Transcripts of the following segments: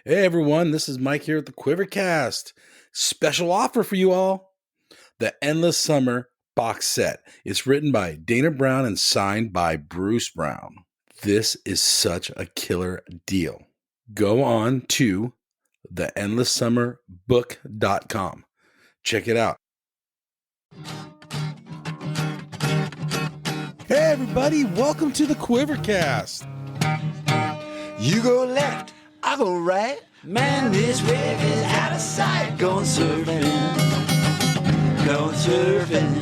Hey everyone, this is Mike here at the QuiverCast. Special offer for you all. The Endless Summer box set. It's written by Dana Brown and signed by Bruce Brown. This is such a killer deal. Go on to theendlesssummerbook.com. Check it out. Hey everybody, welcome to the QuiverCast. You go left, I go right. Man, this wave is out of sight. Going surfing, going surfing,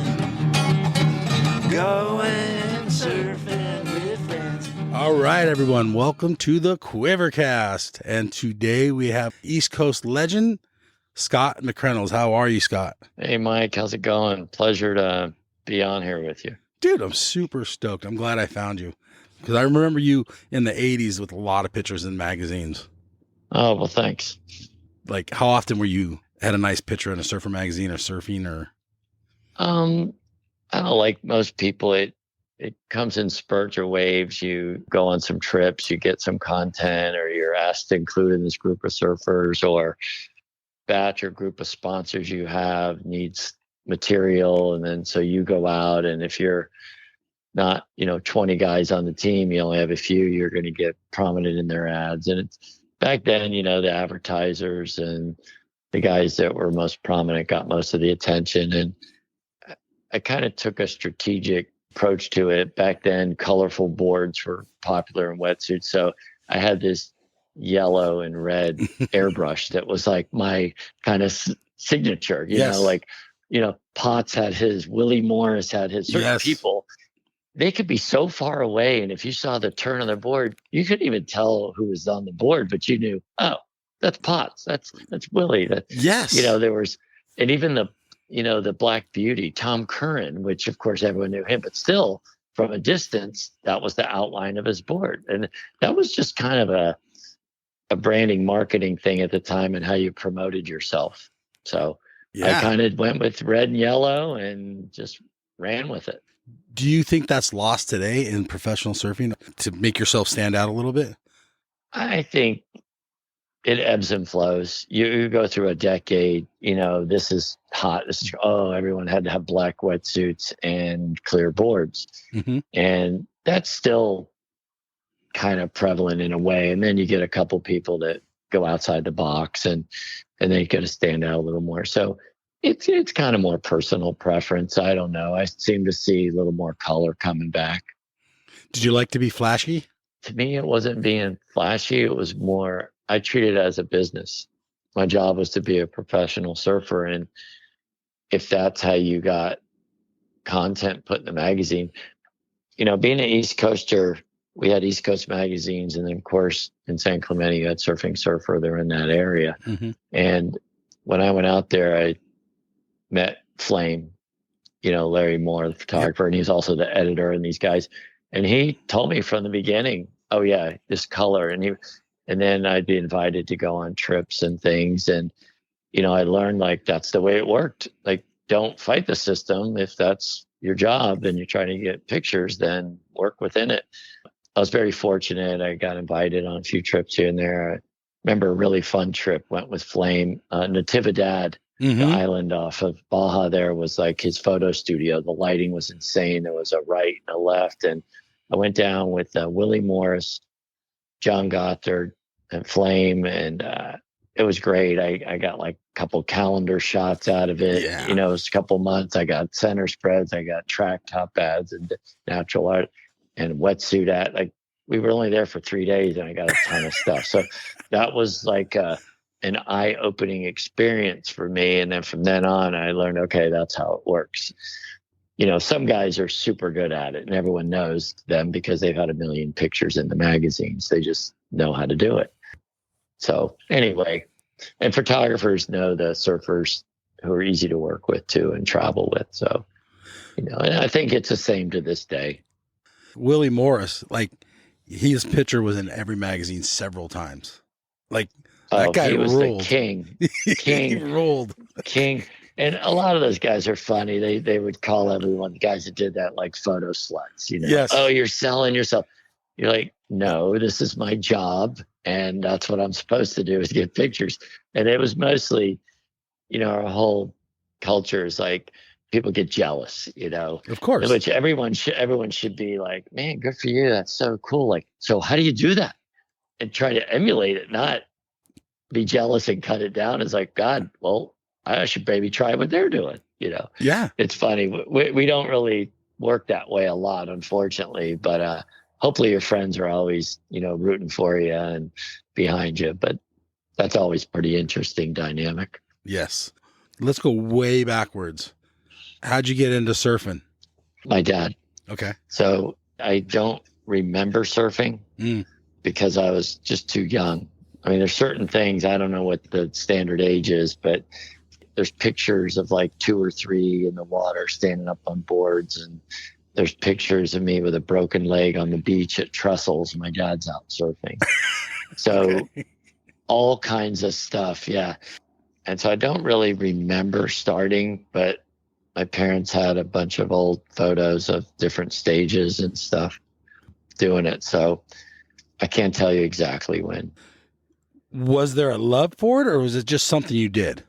going surfing with friends. All right, everyone, welcome to the QuiverCast. And today we have East Coast legend, Scott McCranels. How are you, Scott? Hey, Mike, how's it going? Pleasure to be on here with you. Dude, I'm super stoked. I'm glad I found you because I remember you in the 80s with a lot of pictures in magazines. Oh, well, thanks. Like, how often were you had a nice picture in a surfer magazine or surfing or? I don't know, like most people, it comes in spurts or waves. You go on some trips, you get some content, or you're asked to include in this group of surfers, or batch or group of sponsors you have needs material. And then so you go out, and if you're not, 20 guys on the team, you only have a few, you're going to get prominent in their ads. And it's back then, the advertisers and the guys that were most prominent got most of the attention. And I kind of took a strategic approach to it. Back then, colorful boards were popular in wetsuits. So I had this yellow and red airbrush that was like my kind of signature, Potts had his, Willie Morris had his. Certain people, they could be so far away, and if you saw the turn on the board, you couldn't even tell who was on the board, but you knew, oh, that's Potts, that's Willie. There was, and even the Black Beauty, Tom Curran, which of course everyone knew him, but still from a distance, that was the outline of his board, and that was just kind of a branding, marketing thing at the time, and how you promoted yourself. So I kind of went with red and yellow and just ran with it. Do you think that's lost today in professional surfing to make yourself stand out a little bit? I think it ebbs and flows. You go through a decade, this is hot. Everyone had to have black wetsuits and clear boards. Mm-hmm. And that's still kind of prevalent in a way. And then you get a couple people that go outside the box and then you got to stand out a little more. So it's kind of more personal preference. I don't know. I seem to see a little more color coming back. Did you like to be flashy? To me, it wasn't being flashy. It was more, I treat it as a business. My job was to be a professional surfer. And if that's how you got content put in the magazine, being an East Coaster, we had East Coast magazines. And then, of course, in San Clemente, you had Surfing Surfer. They're in that area. Mm-hmm. And when I went out there, I met Flame, Larry Moore, the photographer, and he's also the editor and these guys. And he told me from the beginning, oh yeah, this color. And then I'd be invited to go on trips and things. And, I learned like, that's the way it worked. Like, don't fight the system. If that's your job and you're trying to get pictures, then work within it. I was very fortunate. I got invited on a few trips here and there. I remember a really fun trip, went with Flame, Natividad. Mm-hmm. The island off of Baja there was like his photo studio. The lighting was insane. There was a right and a left. And I went down with Willie Morris, John Gothard, and Flame. And it was great. I got like a couple calendar shots out of it. Yeah. It was a couple months. I got center spreads. I got track top ads and natural art and wetsuit ad. Like, we were only there for 3 days and I got a ton of stuff. So that was like an eye-opening experience for me. And then from then on, I learned, okay, that's how it works. Some guys are super good at it and everyone knows them because they've had a million pictures in the magazines. They just know how to do it. So anyway, and photographers know the surfers who are easy to work with too and travel with. So, and I think it's the same to this day. Willie Morris, like his picture was in every magazine several times. Like, that guy he was ruled. The king. He ruled. King. And a lot of those guys are funny. They would call everyone, the guys that did that, like photo sluts. Yes. Oh, you're selling yourself. You're like, no, this is my job. And that's what I'm supposed to do, is get pictures. And it was mostly, our whole culture is like, people get jealous, Of course. which everyone should be like, man, good for you. That's so cool. Like, so how do you do that? And try to emulate it, not be jealous and cut it down. It's like, God, well, I should maybe try what they're doing. Yeah. It's funny. We don't really work that way a lot, unfortunately, but hopefully your friends are always, rooting for you and behind you. But that's always pretty interesting dynamic. Yes. Let's go way backwards. How'd you get into surfing? My dad. Okay. So I don't remember surfing because I was just too young. I mean, there's certain things, I don't know what the standard age is, but there's pictures of like 2 or 3 in the water standing up on boards. And there's pictures of me with a broken leg on the beach at Trestles. My dad's out surfing. So all kinds of stuff. Yeah. And so I don't really remember starting, but my parents had a bunch of old photos of different stages and stuff doing it. So I can't tell you exactly when. Was there a love for it, or was it just something you did?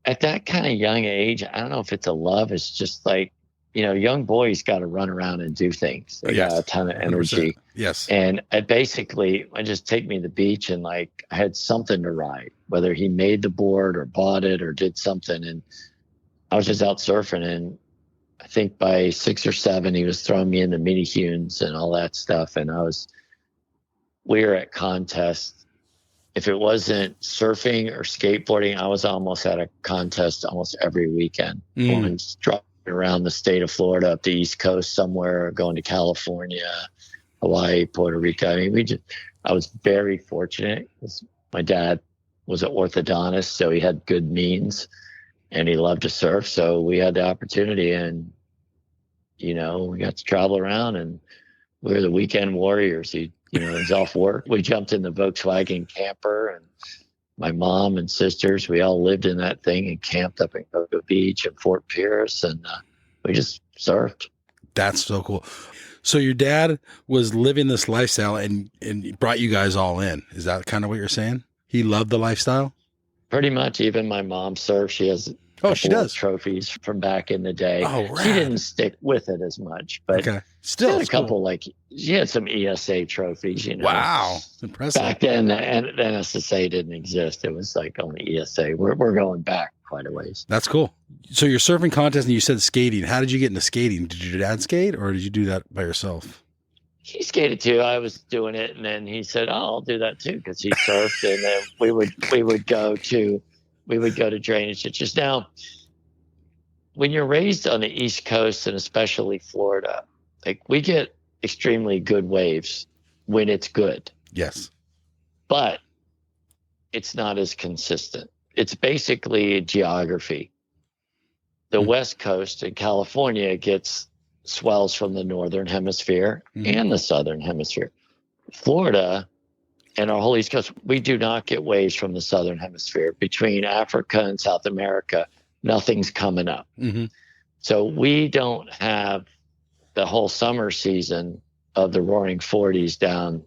At that kind of young age, I don't know if it's a love. It's just like, young boys got to run around and do things. They got a ton of energy. 100%. Yes. And I just take me to the beach, and like I had something to ride, whether he made the board or bought it or did something. And I was just out surfing. And I think by 6 or 7, he was throwing me in the mini hunes and all that stuff. And we were at contests. If it wasn't surfing or skateboarding, I was almost at a contest almost every weekend. Going driving around the state of Florida up the East Coast somewhere, going to California, Hawaii, Puerto Rico. I mean, I was very fortunate because my dad was an orthodontist, so he had good means and he loved to surf. So we had the opportunity, and, we got to travel around, and we were the weekend warriors. He was off work. We jumped in the Volkswagen camper, and my mom and sisters, we all lived in that thing and camped up in Cocoa Beach and Fort Pierce, and we just surfed. That's so cool. So your dad was living this lifestyle and brought you guys all in. Is that kind of what you're saying? He loved the lifestyle? Pretty much. Even my mom surfs. She has she does trophies from back in the day. Oh, rad. She didn't stick with it as much, but still a couple cool. Like she had some ESA trophies. Wow, impressive. Back then, and the NSSA didn't exist. It was like only ESA. We're going back quite a ways. That's cool. So your surfing contest, and you said skating. How did you get into skating? Did your dad skate, or did you do that by yourself? He skated too. I was doing it, and then he said, "Oh, I'll do that too," because he surfed, and then we would go to drainage ditches. Now, when you're raised on the East Coast, and especially Florida, like we get extremely good waves when it's good. Yes. But it's not as consistent. It's basically geography. The West Coast in California gets swells from the Northern Hemisphere and the Southern Hemisphere. Florida and our whole East Coast, we do not get waves from the Southern Hemisphere. Between Africa and South America, nothing's coming up. So we don't have the whole summer season of the roaring 40s down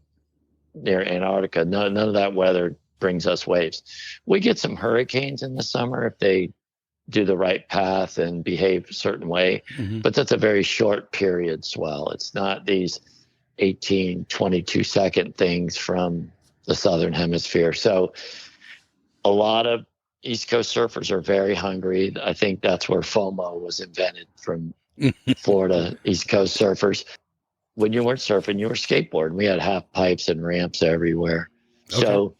near Antarctica. None of that weather brings us waves. We get some hurricanes in the summer if they do the right path and behave a certain way, but that's a very short period swell. It's not these 18, 22 second things from the Southern Hemisphere. So a lot of East Coast surfers are very hungry. I think that's where FOMO was invented, from Florida East Coast surfers. When you weren't surfing, you were skateboarding. We had half pipes and ramps everywhere. Okay. So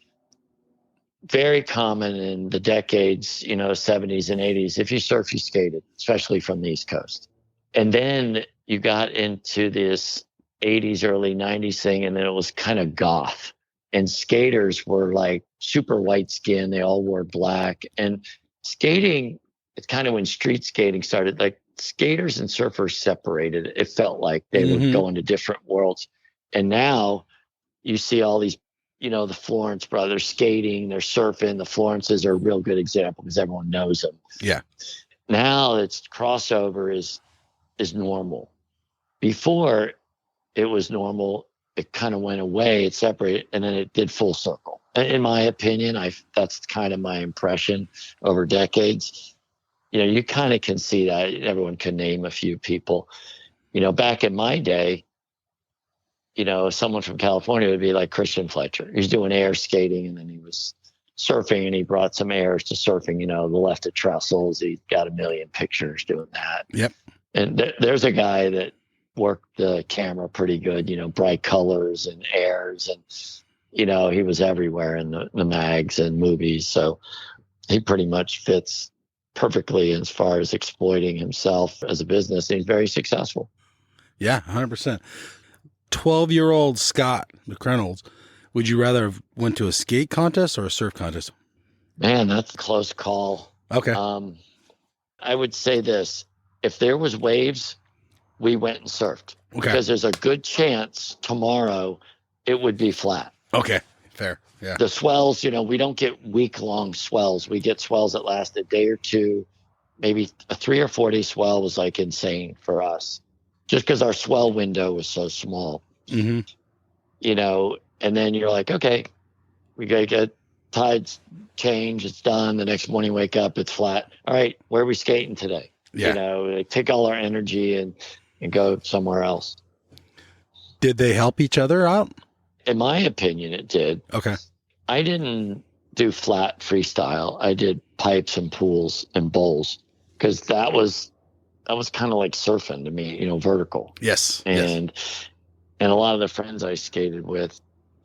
very common in the decades, 70s and 80s. If you surf, you skated, especially from the East Coast. And then you got into this 80s, early 90s thing, and then it was kind of goth. And skaters were like super white skin. They all wore black. And skating, it's kind of when street skating started, like skaters and surfers separated. It felt like they were going to different worlds. And now you see all these, the Florence brothers skating, they're surfing. The Florences are a real good example because everyone knows them. Yeah. Now it's crossover is normal. Before, it was normal it kind of went away, it separated, and then it did full circle. In my opinion, that's kind of my impression over decades. You kind of can see that. Everyone can name a few people. Back in my day, someone from California would be like Christian Fletcher. He was doing air skating, and then he was surfing, and he brought some airs to surfing, the left of trestles. He got a million pictures doing that. Yep. And there's a guy that worked the camera pretty good, bright colors and airs. And, he was everywhere in the mags and movies. So he pretty much fits perfectly as far as exploiting himself as a business. And he's very successful. Yeah, 100%. 12-year-old Scott McCranels, would you rather have went to a skate contest or a surf contest? Man, that's a close call. Okay. I would say this. If there was waves, we went and surfed. Okay. Because there's a good chance tomorrow it would be flat. Okay. Fair. Yeah. The swells, we don't get week-long swells. We get swells that last a day or two. Maybe a 3 or 4 day swell was like insane for us, just because our swell window was so small. Mm-hmm. And then you're like, okay, we got to get tides change. It's done. The next morning, wake up, it's flat. All right, where are we skating today? Yeah. They take all our energy and go somewhere else. Did they help each other out? In my opinion, it did. Okay. I didn't do flat freestyle. I did pipes and pools and bowls, because that was kind of like surfing to me, vertical. Yes. And a lot of the friends I skated with,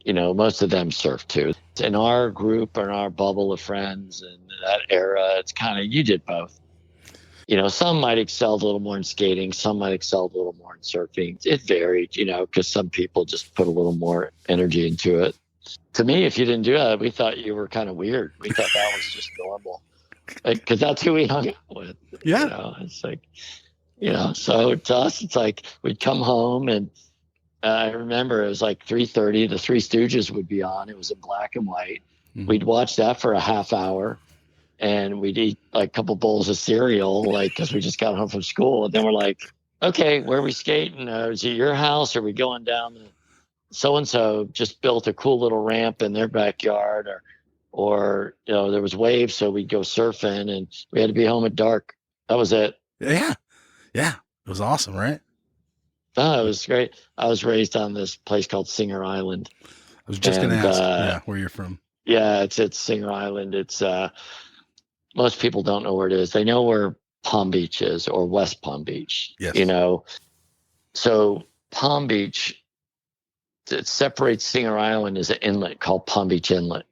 most of them surf too. In our group or in our bubble of friends in that era, it's kind of, you did both. Some might excel a little more in skating. Some might excel a little more in surfing. It varied, because some people just put a little more energy into it. To me, if you didn't do that, we thought you were kind of weird. We thought that was just normal, because that's who we hung out with. Yeah. It's like, so to us, it's like we'd come home, and I remember it was like 3:30. The Three Stooges would be on. It was in black and white. Mm-hmm. We'd watch that for a half hour. And we'd eat like a couple bowls of cereal, because we just got home from school. And then we're like, okay, where are we skating? Is it your house? Or are we going down to so-and-so just built a cool little ramp in their backyard? Or there was waves, so we'd go surfing, and we had to be home at dark. That was it. Yeah. Yeah. It was awesome, right? Oh, it was great. I was raised on this place called Singer Island. I was just going to ask where you're from. Yeah, it's Singer Island. It's most people don't know where it is. They know where Palm Beach is, or West Palm Beach. Yes. So Palm Beach, it separates Singer Island as an inlet called Palm Beach Inlet.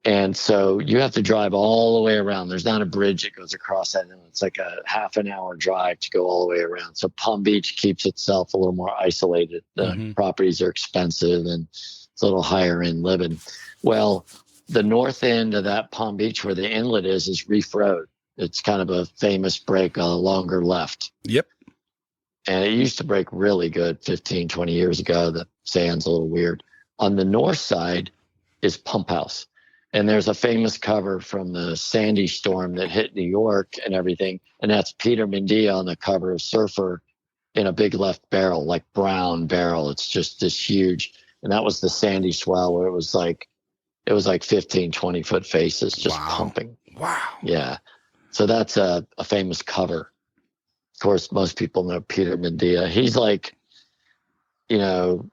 And so you have to drive all the way around. There's not a bridge that goes across that inlet. It's like a half an hour drive to go all the way around. So Palm Beach keeps itself a little more isolated. The properties are expensive, and it's a little higher end living. Well, the north end of that Palm Beach, where the inlet is Reef Road. It's kind of a famous break on a longer left. Yep. And it used to break really good 15, 20 years ago. The sand's a little weird. On the north side is Pump House. And there's a famous cover from the Sandy storm that hit New York and everything. And that's Peter Mendia on the cover of Surfer in a big left barrel, like brown barrel. It's just this huge. And that was the Sandy swell, where it was like 15, 20 foot faces just pumping. Wow. Yeah. So that's a famous cover. Of course, most people know Peter Mendia. He's like, 10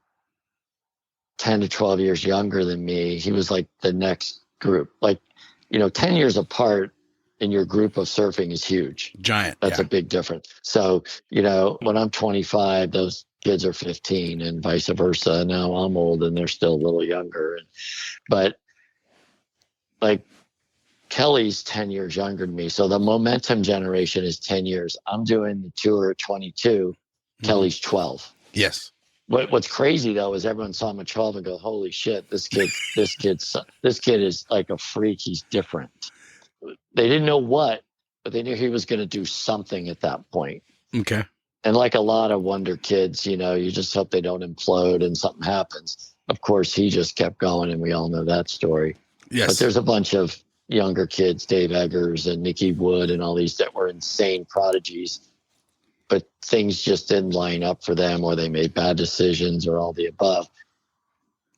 to 12 years younger than me. He was like the next group. 10 years apart in your group of surfing is huge. Giant. That's a big difference. So, when I'm 25, those kids are 15, and vice versa. Now I'm old and they're still a little younger. But Kelly's 10 years younger than me. So the momentum generation is 10 years. I'm doing the tour at 22. Kelly's 12. Yes. What's crazy though is everyone saw him at 12 and go, holy shit, this kid is like a freak. He's different. They didn't know what, but they knew he was going to do something at that point. Okay. And like a lot of wonder kids, you just hope they don't implode and something happens. Of course, he just kept going, and we all know that story. Yes. But there's a bunch of younger kids, Dave Eggers and Nicky Wood and all these, that were insane prodigies. but things just didn't line up for them, or they made bad decisions, or all the above.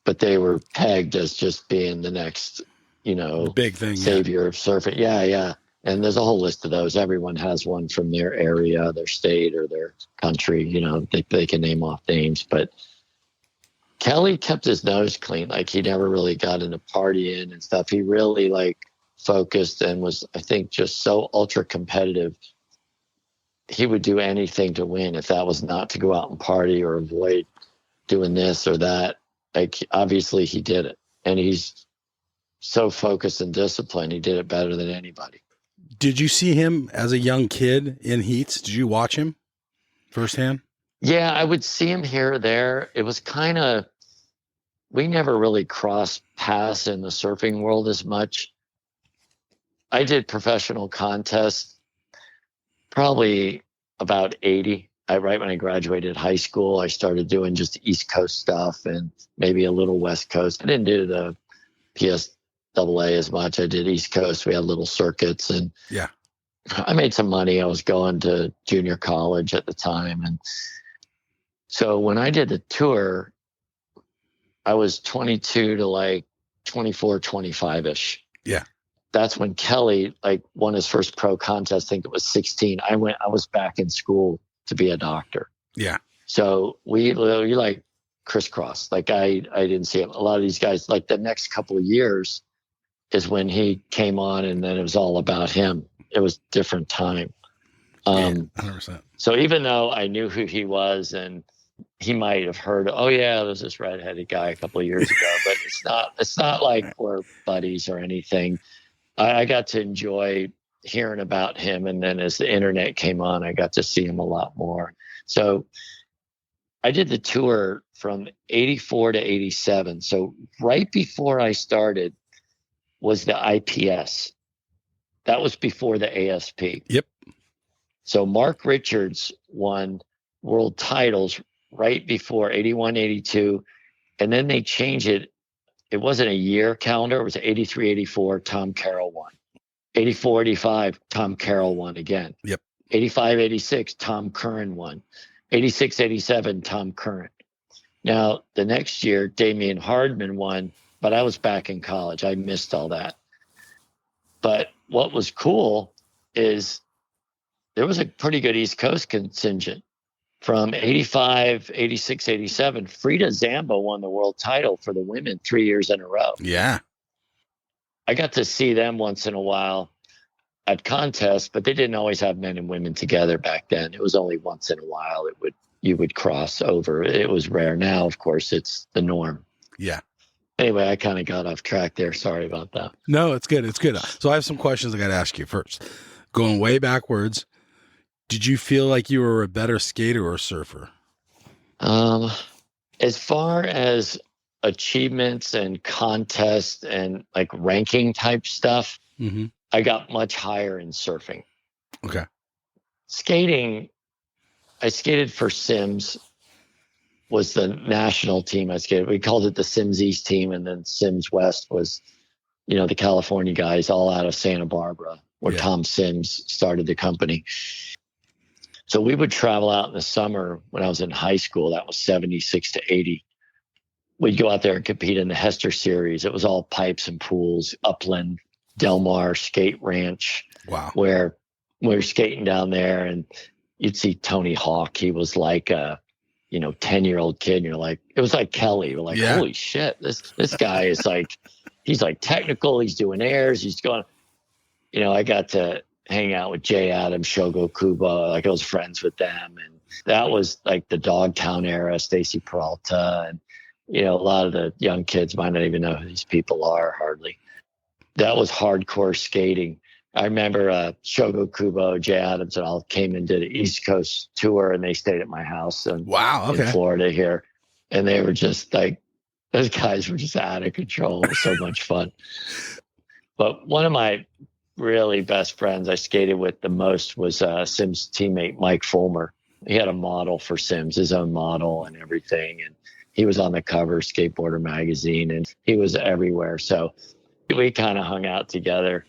But they were pegged as just being the next, big thing, savior of surfing. Yeah. And there's a whole list of those. Everyone has one from their area, their state, or their country. They can name off names. But Kelly kept his nose clean. Like, he never really got into partying and stuff. He really focused and was, I think, just so ultra competitive. He would do anything to win, if that was not to go out and party or avoid doing this or that. Obviously he did it, and he's so focused and disciplined. He did it better than anybody. Did you see him as a young kid in heats? Did you watch him firsthand? Yeah, I would see him here or there. It was kind of, we never really crossed paths in the surfing world as much. I did professional contests probably about 80. Right when I graduated high school, I started doing just East Coast stuff and maybe a little West Coast. I didn't do the PSAA as much. I did East Coast. We had little circuits, and yeah, I made some money. I was going to junior college at the time. And so when I did the tour, I was 22 to 24, 25-ish. Yeah. That's when Kelly won his first pro contest. I think it was 16. I was back in school to be a doctor. Yeah. So we crisscrossed. I didn't see him. A lot of these guys, the next couple of years is when he came on, and then it was all about him. It was a different time. 100%. So even though I knew who he was, and he might have heard, oh yeah, there's this redheaded guy a couple of years ago, but it's not like we're buddies or anything. I got to enjoy hearing about him. And then as the internet came on, I got to see him a lot more. So I did the tour from 84 to 87. So right before I started was the IPS. That was before the ASP. Yep. So Mark Richards won world titles right before 81, 82. And then they changed it. It wasn't a year calendar. It was 83, 84. Tom Carroll won. 84, 85, Tom Carroll won again. Yep. 85, 86, Tom Curran won. 86, 87, Tom Curran. Now, the next year, Damian Hardman won, but I was back in college. I missed all that. But what was cool is there was a pretty good East Coast contingent. From 85, 86, 87, Frida Zambo won the world title for the women 3 years in a row. Yeah. I got to see them once in a while at contests, but they didn't always have men and women together back then. It was only once in a while you would cross over. It was rare. Now, of course, it's the norm. Yeah. Anyway, I kind of got off track there. Sorry about that. No, it's good. It's good. So I have some questions I got to ask you first. Going way backwards, did you feel like you were a better skater or surfer? As far as achievements and contests and ranking type stuff, mm-hmm. I got much higher in surfing. Okay. Skating, I skated for Sims, was the national team I skated. We called it the Sims East team, and then Sims West was, the California guys all out of Santa Barbara, where Tom Sims started the company. So we would travel out in the summer when I was in high school. That was 76 to 80. We'd go out there and compete in the Hester Series. It was all pipes and pools, Upland, Del Mar, Skate Ranch. Wow. Where we were skating down there, and you'd see Tony Hawk. He was like a 10-year-old kid. And you're like, it was like Kelly. We're like, holy shit, this guy is he's technical. He's doing airs. He's going, I got to hang out with Jay Adams, Shogo Kubo. I was friends with them. And that was the Dogtown era, Stacy Peralta. And, a lot of the young kids might not even know who these people are hardly. That was hardcore skating. I remember Shogo Kubo, Jay Adams, and all came and did an East Coast tour, and they stayed at my house in Florida here. And they were just those guys were just out of control. It was so much fun. But one of my really best friends I skated with the most was Sims teammate Mike Fulmer. He had a model for Sims, his own model and everything. And he was on the cover of Skateboarder magazine, and he was everywhere. So we kind of hung out together.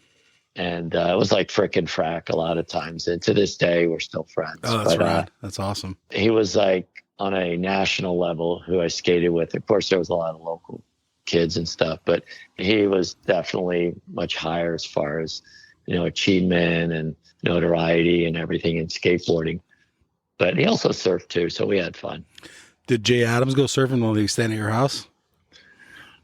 And it was like frickin' frack a lot of times. And to this day, we're still friends. Oh, that's rad. That's awesome. He was like on a national level who I skated with. Of course, there was a lot of local kids and stuff, but he was definitely much higher as far as, achievement and notoriety and everything in skateboarding. But he also surfed too, so we had fun. Did Jay Adams go surfing while he was staying at your house?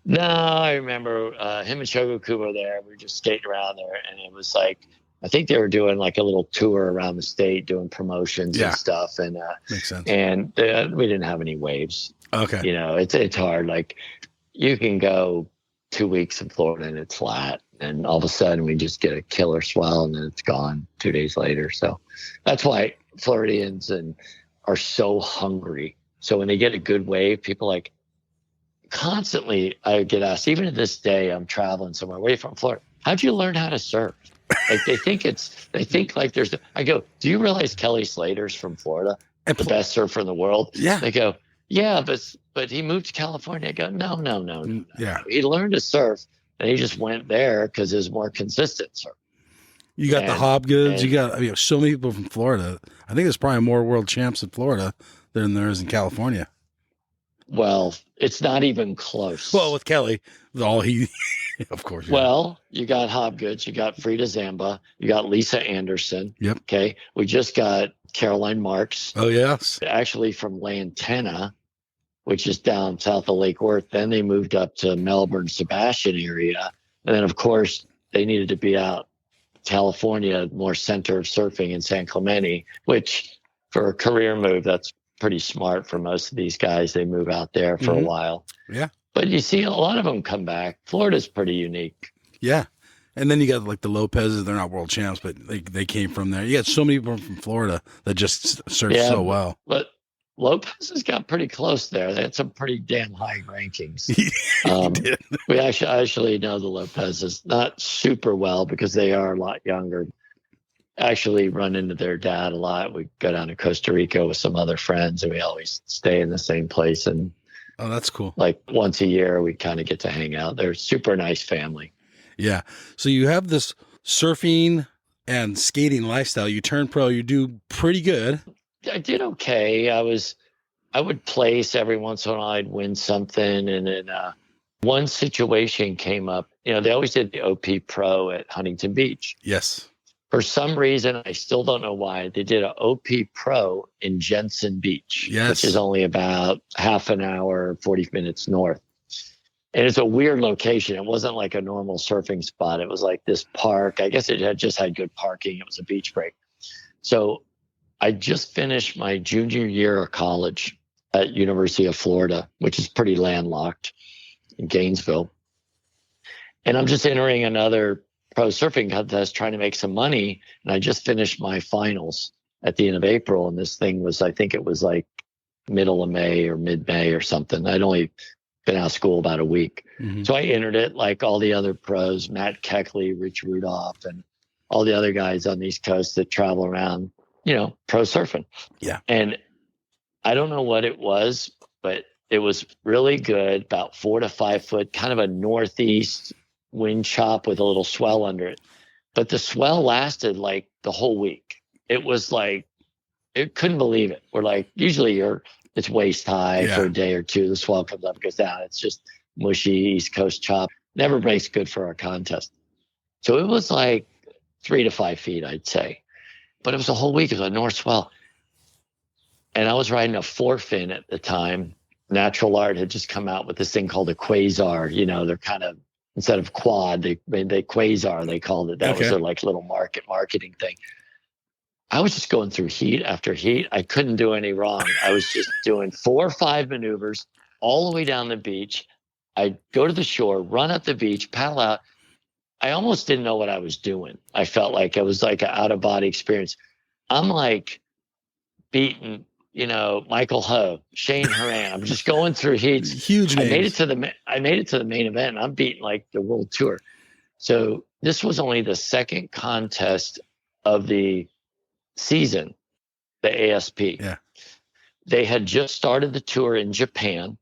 No, I remember him and Shogoku were there. We were just skating around there, and it was like, I think they were doing like a little tour around the state, doing promotions and stuff. And makes sense. And we didn't have any waves. Okay. It's hard. Like, you can go 2 weeks in Florida and it's flat, and all of a sudden we just get a killer swell and then it's gone 2 days later. So that's why Floridians are so hungry. So when they get a good wave, people like constantly, I get asked, even to this day, I'm traveling somewhere away from Florida, how'd you learn how to surf? Like I go, do you realize Kelly Slater's from Florida? The best surfer in the world? Yeah. They go, yeah, but he moved to California. I go, no. Yeah. He learned to surf and he just went there because it was more consistent surf. You got the Hobgoods. You got so many people from Florida. I think there's probably more world champs in Florida than there is in California. Well, it's not even close. Well, with Kelly, of course. Yeah. Well, you got Hobgoods, you got Frida Zamba, you got Lisa Anderson. Yep. Okay. We just got Caroline Marks. Oh, yes. Actually from Lantana, which is down south of Lake Worth. Then they moved up to Melbourne, Sebastian area. And then, of course, they needed to be out California, more center of surfing in San Clemente, which for a career move, that's pretty smart for most of these guys. They move out there for a while. Yeah. But you see a lot of them come back. Florida's pretty unique. Yeah. And then you got like the Lopez's. They're not world champs, but they came from there. You got so many people from Florida that just surf so well. But Lopez has got pretty close there. They had some pretty damn high rankings. We actually know the Lopez's not super well because they are a lot younger. Actually run into their dad a lot. We go down to Costa Rica with some other friends and we always stay in the same place. And oh, that's cool. Like once a year, we kind of get to hang out. They're a super nice family. Yeah. So you have this surfing and skating lifestyle. You turn pro, you do pretty good. I did okay. I would place every once in a while. I'd win something. And then one situation came up. They always did the OP Pro at Huntington Beach. Yes. For some reason, I still don't know why, they did an OP Pro in Jensen Beach, which is only about half an hour, 40 minutes north. And it's a weird location. It wasn't like a normal surfing spot. It was like this park. I guess it had just had good parking. It was a beach break. So I just finished my junior year of college at University of Florida, which is pretty landlocked in Gainesville. And I'm just entering another pro surfing contest trying to make some money. And I just finished my finals at the end of April. And this thing was, I think it was like middle of May or mid-May or something. I'd only been out of school about a week. Mm-hmm. So I entered it like all the other pros, Matt Keckley, Rich Rudolph, and all the other guys on the East Coast that travel around, pro surfing. Yeah. And I don't know what it was, but it was really good, about 4 to 5 foot, kind of a northeast wind chop with a little swell under it. But the swell lasted like the whole week. It was like, it couldn't believe it. We're like, usually it's waist high for a day or two. The swell comes up, goes down. It's just mushy East Coast chop. Never makes good for our contest. So it was like 3 to 5 feet, I'd say. But it was a whole week. It was a north swell. And I was riding a 4-fin at the time. Natural Art had just come out with this thing called a Quasar. They're kind of, instead of quad, they Quasar, they called it. That was their like little marketing thing. I was just going through heat after heat. I couldn't do any wrong. I was just doing 4 or 5 maneuvers all the way down the beach. I'd go to the shore, run up the beach, paddle out. I almost didn't know what I was doing. I felt like it was like an out-of-body experience. I'm like beating, Michael Ho, Shane Horan. I'm just going through heats. Huge names. I made it to the main event. I'm beating like the world tour. So this was only the second contest of the season, the ASP. Yeah. They had just started the tour in Japan.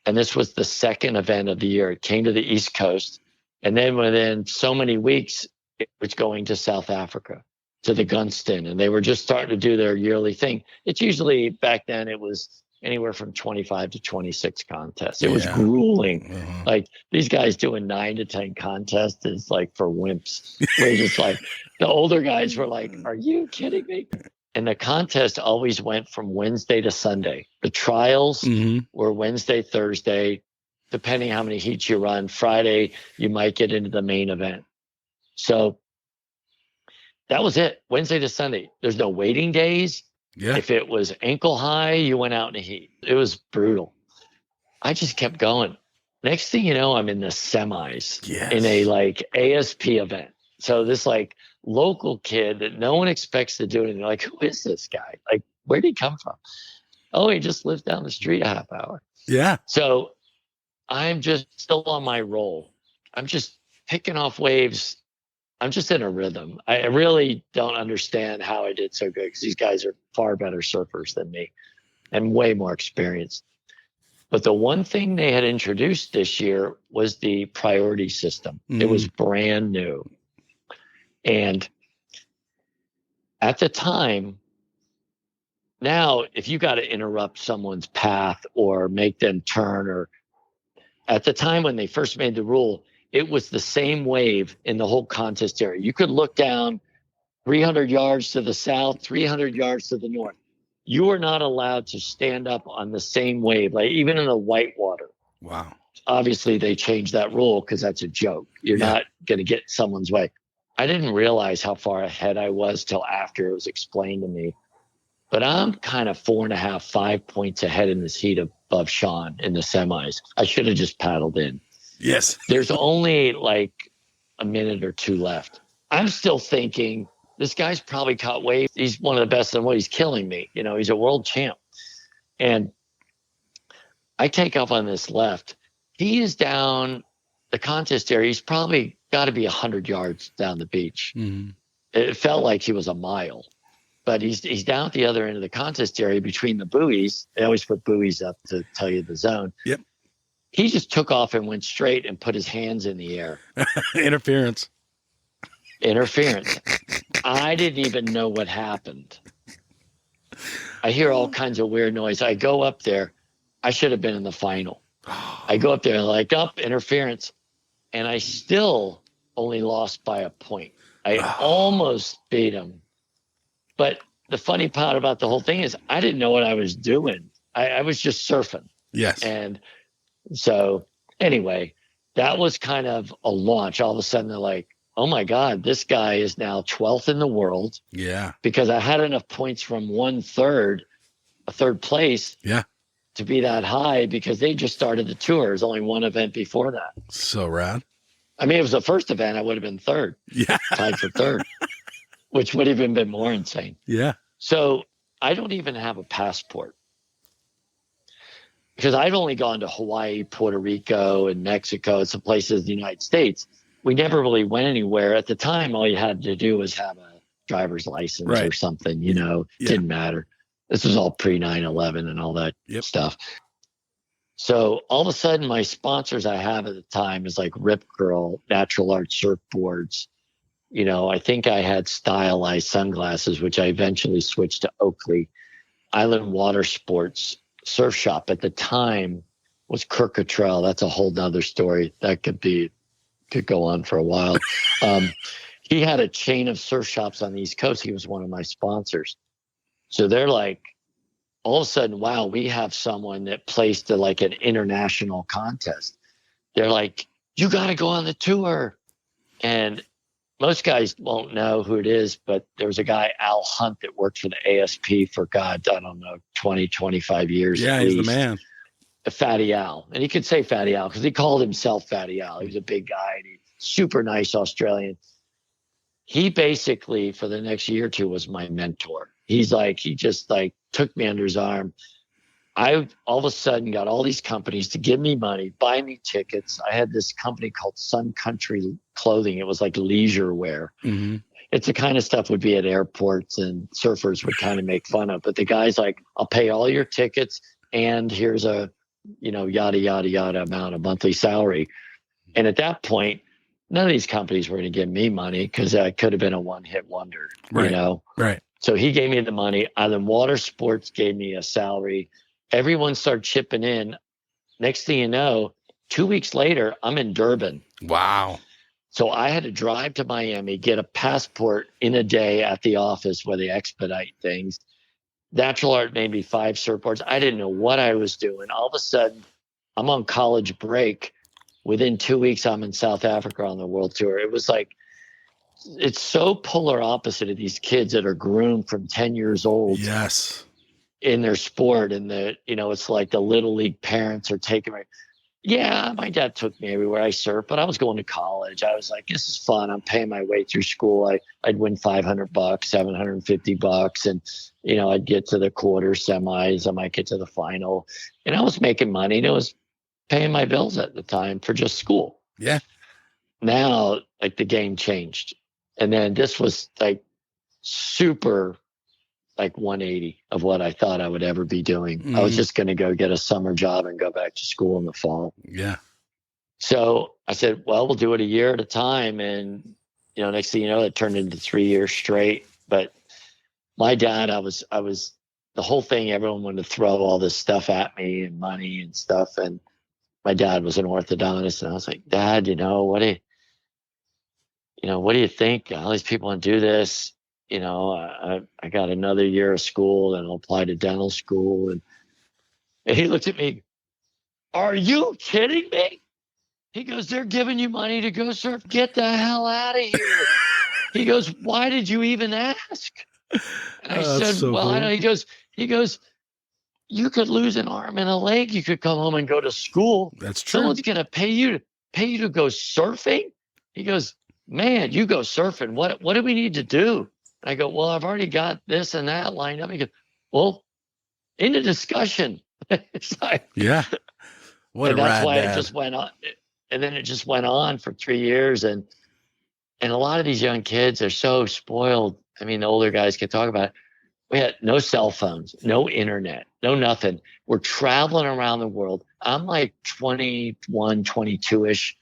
And this was the second event of the year. It came to the East Coast. And then within so many weeks, was going to South Africa, to the Gunston, and they were just starting to do their yearly thing. It's usually, back then, it was anywhere from 25 to 26 contests. It was grueling. Uh-huh. Like, these guys doing 9 to 10 contests is like for wimps. We're just like, the older guys were like, are you kidding me? And the contest always went from Wednesday to Sunday. The trials were Wednesday, Thursday, depending how many heats you run. Friday, you might get into the main event. So that was it, Wednesday to Sunday. There's no waiting days. Yeah. If it was ankle high, you went out in a heat. It was brutal. I just kept going. Next thing you know, I'm in the semis in a like ASP event. So this like local kid that no one expects to do it. And they're like, who is this guy? Like, where'd he come from? Oh, he just lives down the street a half hour. Yeah. So I'm just still on my roll. I'm just picking off waves. I'm just in a rhythm. I really don't understand how I did so good, because these guys are far better surfers than me and way more experienced. But the one thing they had introduced this year was the priority system. It was brand new. And at the time, now if you got to interrupt someone's path or make them turn, or at the time when they first made the rule, it was the same wave in the whole contest area. You could look down 300 yards to the south, 300 yards to the north. You are not allowed to stand up on the same wave, like even in the whitewater. Wow. Obviously, they changed that rule because that's a joke. You're not going to get someone's way. I didn't realize how far ahead I was till after it was explained to me. But I'm kind of 4.5, 5 points ahead in this heat above Sean in the semis. I should have just paddled in. Yes. There's only like a minute or two left. I'm still thinking, this guy's probably caught waves. He's one of the best in the world. He's killing me. You know, he's a world champ. And I take off on this left. He is down the contest area. He's probably got to be 100 yards down the beach. It felt like he was a mile. But he's down at the other end of the contest area between the buoys. They always put buoys up to tell you the zone. Yep. He just took off and went straight and put his hands in the air. Interference. I didn't even know what happened. I hear all kinds of weird noise. I go up there. I should have been in the final. I go up there and like, interference. And I still only lost by a point. I almost beat him. But the funny part about the whole thing is I didn't know what I was doing. I was just surfing. Yes. And so anyway, that was kind of a launch. All of a sudden they're like, oh my God, this guy is now 12th in the world. Yeah. Because I had enough points from a third place. Yeah. To be that high, because they just started the tour. There's only one event before that. So rad. I mean, it was the first event. I would have been third. Yeah. Tied for third, which would have even been more insane. Yeah. So I don't even have a passport, because I've only gone to Hawaii, Puerto Rico, and Mexico, and some places in the United States. We never really went anywhere. At the time, all you had to do was have a driver's license or something, you know, didn't matter. This was all pre 9/11 and all that stuff. So all of a sudden, my sponsors I have at the time is like Rip Curl, Natural Art Surfboards. You know, I think I had stylized sunglasses, which I eventually switched to Oakley. Island Water Sports Surf Shop at the time was Kirk Cottrell. That's a whole nother story. That could go on for a while. He had a chain of surf shops on the East Coast. He was one of my sponsors. So they're like, all of a sudden, wow, we have someone that placed like an international contest. They're like, you got to go on the tour. And most guys won't know who it is, but there was a guy, Al Hunt, that worked for the ASP for, God, I don't know, 20, 25 years. Yeah, he's the man. Fatty Al. And he could say Fatty Al because he called himself Fatty Al. He was a big guy, and super nice Australian. He basically, for the next year or two, was my mentor. He just took me under his arm. I all of a sudden got all these companies to give me money, buy me tickets. I had this company called Sun Country Clothing. It was like leisure wear. Mm-hmm. It's the kind of stuff would be at airports and surfers would kind of make fun of. But the guy's like, I'll pay all your tickets and here's a, yada, yada, yada amount of monthly salary. And at that point, none of these companies were going to give me money because I could have been a one-hit wonder, Right. you know? Right. So he gave me the money. Then Water Sports gave me a salary. Everyone started chipping in. Next thing you know, 2 weeks later, I'm in Durban. Wow. So I had to drive to Miami, get a passport in a day at the office where they expedite things. Natural Art made me 5 surfboards. I didn't know what I was doing. All of a sudden, I'm on college break. Within 2 weeks, I'm in South Africa on the world tour. It was like, it's so polar opposite of these kids that are groomed from 10 years old. Yes. In their sport, and it's like the little league parents are taking me. Yeah, my dad took me everywhere I surfed, but I was going to college. I was like, this is fun. I'm paying my way through school. I'd win $500, $750, and I'd get to the quarter semis. I might get to the final, and I was making money, and it was paying my bills at the time for just school. Yeah. Now, like, the game changed, and then this was like super, like 180 of what I thought I would ever be doing. Mm-hmm. I was just going to go get a summer job and go back to school in the fall. Yeah. So I said, well, we'll do it a year at a time. And, next thing you know, it turned into 3 years straight. But my dad, I was the whole thing, everyone wanted to throw all this stuff at me and money and stuff. And my dad was an orthodontist. And I was like, Dad, what do you think? All these people want to do this. I got another year of school and I'll apply to dental school. And he looked at me, are you kidding me? He goes, they're giving you money to go surf. Get the hell out of here. He goes, why did you even ask? And I said, so well, cool. I know. He goes, you could lose an arm and a leg. You could come home and go to school. That's true. Someone's going to pay you to go surfing. He goes, man, you go surfing. What do we need to do? I go, well, I've already got this and that lined up. He goes, well, in the discussion. It's like, yeah. What and a that's rad why dad. it just went on. And then it just went on for 3 years. And a lot of these young kids are so spoiled. I mean, the older guys can talk about it. We had no cell phones, no internet, no nothing. We're traveling around the world. I'm like 21, 22-ish.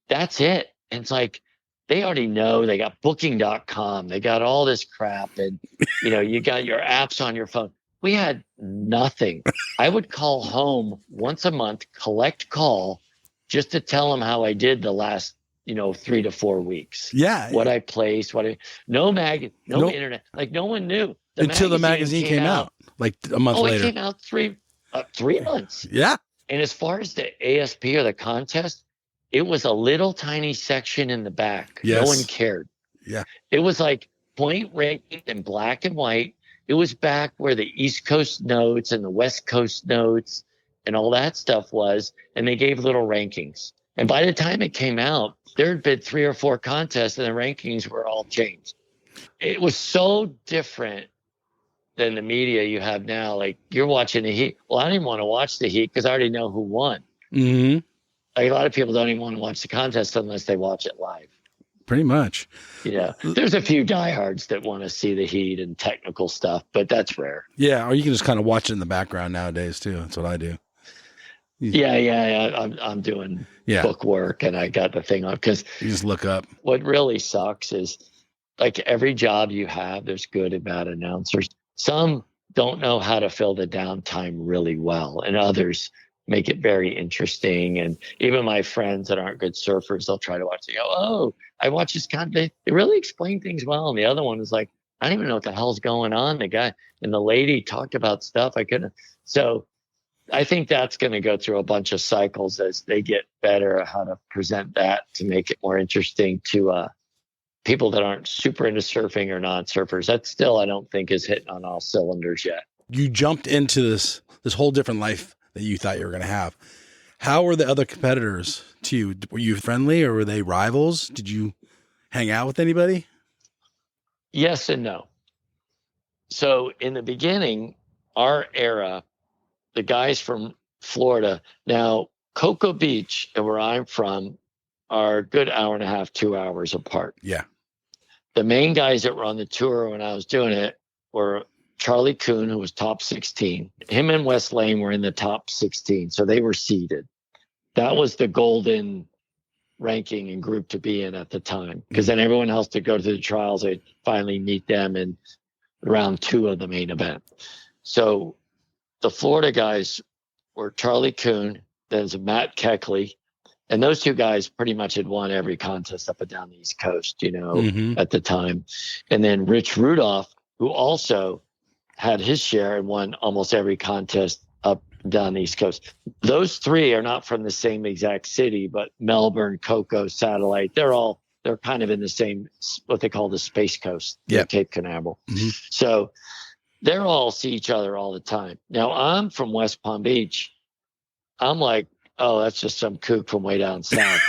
That's it. And it's like, they already know. They got booking.com. They got all this crap. And, you got your apps on your phone. We had nothing. I would call home once a month, collect call, just to tell them how I did the last, 3 to 4 weeks. Yeah. What I placed, no internet. Like, no one knew. Until the magazine came out, like a month later. It came out 3 months. Yeah. And as far as the ASP or the contest, it was a little tiny section in the back. Yes. No one cared. Yeah. It was like point ranking in black and white. It was back where the East Coast notes and the West Coast notes and all that stuff was. And they gave little rankings. And by the time it came out, there had been 3 or 4 contests and the rankings were all changed. It was so different than the media you have now. Like, you're watching the Heat. Well, I don't even want to watch the Heat because I already know who won. Mm-hmm. Like, a lot of people don't even want to watch the contest unless they watch it live. Pretty much. There's a few diehards that want to see the Heat and technical stuff, but that's rare. Yeah, or you can just kind of watch it in the background nowadays too. That's what I do. Yeah. I'm doing book work and I got the thing on because you just look up. What really sucks is, like, every job you have, there's good and bad announcers. Some don't know how to fill the downtime really well, and others make it very interesting. And even my friends that aren't good surfers, they'll try to watch. They go, oh, I watch this content. They really explain things well. And the other one is like, I don't even know what the hell's going on. The guy and the lady talked about stuff I couldn't. So I think that's going to go through a bunch of cycles as they get better at how to present that to make it more interesting to people that aren't super into surfing or non-surfers. That still, I don't think, is hitting on all cylinders yet. You jumped into this whole different life that you thought you were going to have. How were the other competitors to you? Were you friendly or were they rivals? Did you hang out with anybody? Yes and no. So in the beginning, our era, the guys from Florida, now Cocoa Beach and where I'm from are a good hour and a half, 2 hours apart. Yeah. The main guys that were on the tour when I was doing it were Charlie Kuhn, who was top 16. Him and Wes Lane were in the top 16, so they were seeded. That was the golden ranking and group to be in at the time, because then everyone else to go to the trials, they'd finally meet them in round 2 of the main event. So the Florida guys were Charlie Kuhn, there's Matt Keckley, and those 2 guys pretty much had won every contest up and down the East Coast, at the time. And then Rich Rudolph, who also had his share and won almost every contest up and down the East Coast. Those 3 are not from the same exact city, but Melbourne, Cocoa, Satellite, they're kind of in the same, what they call the Space Coast, Cape Canaveral. So they're all see each other all the time. Now I'm from West Palm Beach. I'm like, oh, that's just some kook from way down south,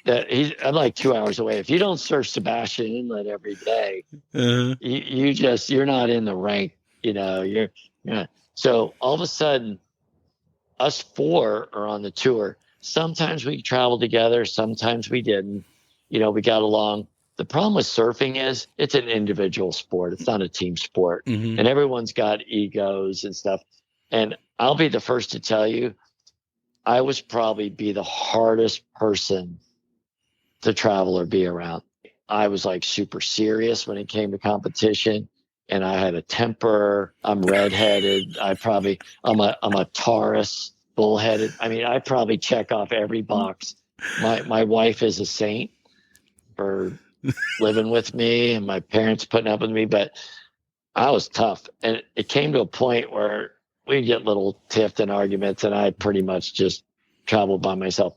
I'm like 2 hours away. If you don't surf Sebastian Inlet every day, you're not in the rank, So all of a sudden, us 4 are on the tour. Sometimes we traveled together, sometimes we didn't. We got along. The problem with surfing is it's an individual sport. It's not a team sport. And everyone's got egos and stuff. And I'll be the first to tell you, I was probably be the hardest person to travel or be around. I was like super serious when it came to competition, and I had a temper. I'm redheaded. I'm a Taurus, bullheaded. I mean, I probably check off every box. My wife is a saint for living with me, and my parents putting up with me, but I was tough. And it came to a point where we get little tiffed and arguments, and I pretty much just traveled by myself.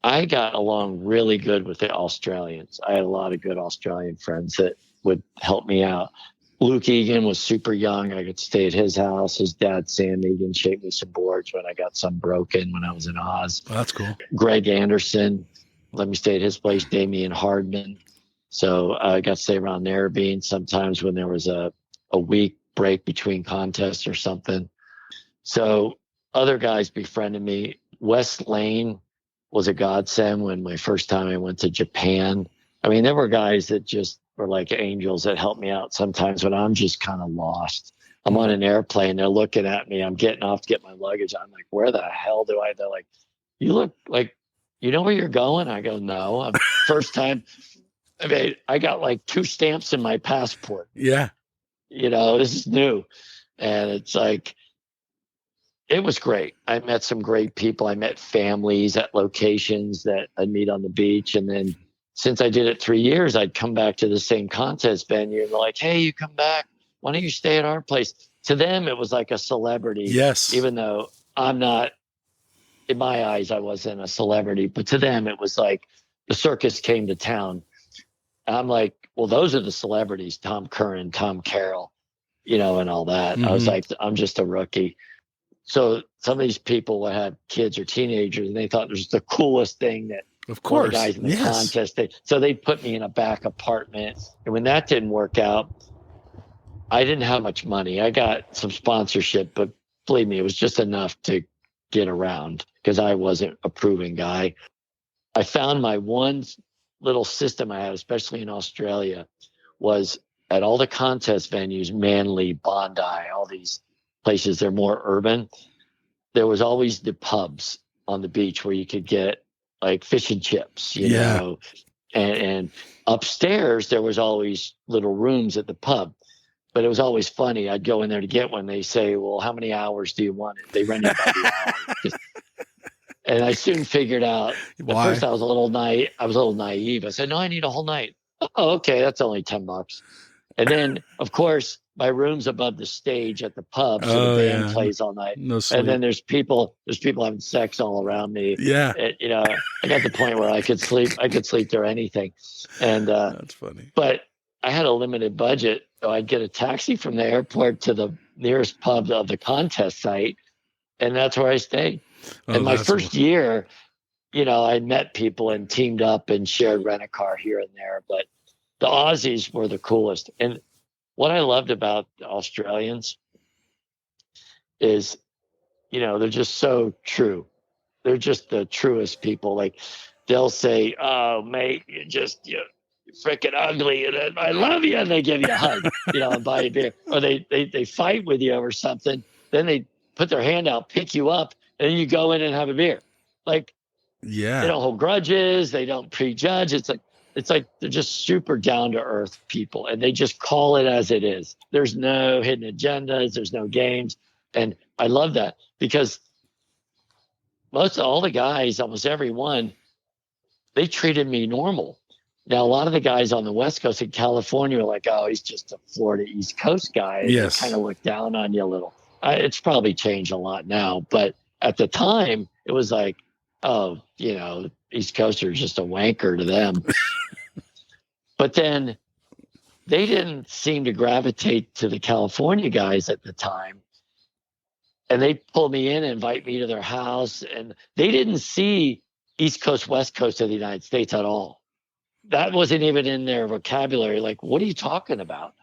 I got along really good with the Australians. I had a lot of good Australian friends that would help me out. Luke Egan was super young. I could stay at his house. His dad, Sam Egan, shaped me some boards when I got some broken when I was in Oz. Well, that's cool. Greg Anderson let me stay at his place. Damian Hardman. So I got to stay around Narrabeen sometimes when there was a week break between contests or something. So other guys befriended me. Wes Lane was a godsend when my first time I went to Japan. I mean, there were guys that just were like angels that helped me out sometimes when I'm just kind of lost. I'm on an airplane. They're looking at me. I'm getting off to get my luggage. I'm like, where the hell do I? They're like, you look like, you know where you're going? I go, no. First time. I mean, I got like 2 stamps in my passport. Yeah. You know, this is new. And it's like, it was great. I met some great people. I met families at locations that I'd meet on the beach. And then since I did it 3 years, I'd come back to the same contest venue and they're like, hey, you come back. Why don't you stay at our place? To them, it was like a celebrity. Yes. Even though I'm not, in my eyes, I wasn't a celebrity. But to them, it was like the circus came to town. I'm like, well, those are the celebrities, Tom Curran, Tom Carroll, you know, and all that. Mm-hmm. I was like, I'm just a rookie. So some of these people would have kids or teenagers, and they thought it was the coolest thing that of course, the guys in the contest. So they put me in a back apartment. And when that didn't work out, I didn't have much money. I got some sponsorship, but believe me, it was just enough to get around because I wasn't a proven guy. I found my one little system I had, especially in Australia, was at all the contest venues, Manly, Bondi, all these places, they're more urban. There was always the pubs on the beach where you could get like fish and chips, you know, and upstairs there was always little rooms at the pub. But it was always funny. I'd go in there to get one. They say, well, how many hours do you want it? They rent it by the hour. And I soon figured out, at first I was a little naive. I said, no, I need a whole night. Oh, okay. That's only $10. And then, of course, my room's above the stage at the pub. So the band plays all night. No sleep. And then there's people having sex all around me. Yeah. You know, I got to the point where I could sleep through anything. And, that's funny. But I had a limited budget. So I'd get a taxi from the airport to the nearest pub of the contest site. And that's where I stayed. And my first year, you know, I met people and teamed up and shared rent-a-car here and there. But the Aussies were the coolest. And what I loved about the Australians is, you know, they're just so true. They're just the truest people. Like they'll say, oh, mate, you're freaking ugly. And I love you. And they give you a hug, you know, and buy you a beer. Or they fight with you over something. Then they put their hand out, pick you up, and then you go in and have a beer. Like Yeah. They don't hold grudges. They don't prejudge. It's like they're just super down to earth people, and they just call it as it is. There's no hidden agendas. There's no games, and I love that because most of all the guys, almost everyone, they treated me normal. Now, a lot of the guys on the West Coast in California are like, "Oh, he's just a Florida East Coast guy." And Yes. they kind of look down on you a little. It's probably changed a lot now, but at the time, it was like, "Oh, East Coaster is just a wanker to them." But then they didn't seem to gravitate to the California guys at the time. And they pull me in and invite me to their house. And they didn't see East Coast, West Coast of the United States at all. That wasn't even in their vocabulary. Like, what are you talking about?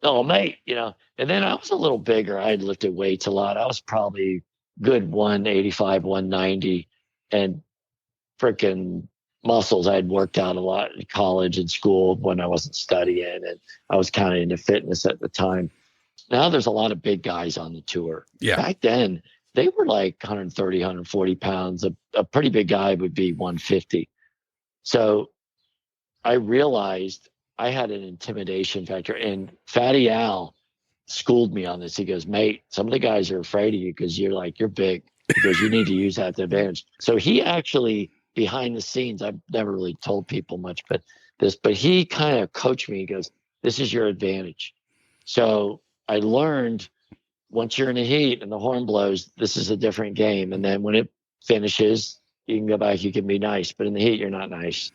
Oh, mate, And then I was a little bigger. I had lifted weights a lot. I was probably good 185, 190. And freaking muscles. I had worked out a lot in college and school when I wasn't studying, and I was kind of into fitness at the time. Now there's a lot of big guys on the tour. Yeah. Back then, they were like 130, 140 pounds. A pretty big guy would be 150. So I realized I had an intimidation factor, and Fatty Al schooled me on this. He goes, "Mate, some of the guys are afraid of you because you're big. Because you need to use that to advantage." So he actually, behind the scenes, I've never really told people much, but he kind of coached me. He goes, "This is your advantage." So I learned once you're in a heat and the horn blows, this is a different game. And then when it finishes, you can go back, you can be nice, but in the heat, you're not nice.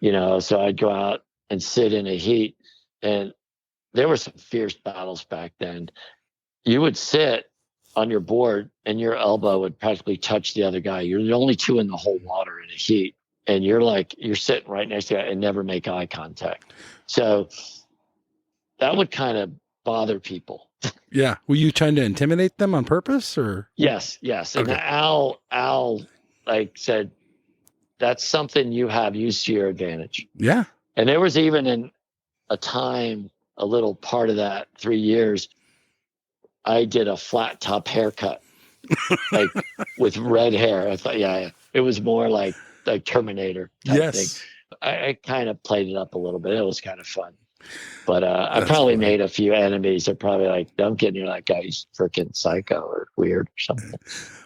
So I'd go out and sit in a heat, and there were some fierce battles back then. You would sit on your board and your elbow would practically touch the other guy. You're the only two in the whole water in a heat. And you're sitting right next to it and never make eye contact. So that would kind of bother people. Yeah. Were you trying to intimidate them on purpose, or? Yes. And Okay. Al said, "That's something you have used to your advantage." Yeah. And there was even a time, a little part of that 3 years, I did a flat top haircut, like with red hair. I thought, yeah, it was more like Terminator type Yes. thing. I kind of played it up a little bit. It was kind of fun. But I That's probably funny. made a few enemies. They're probably like, "Don't get near that guy. He's freaking psycho or weird or something."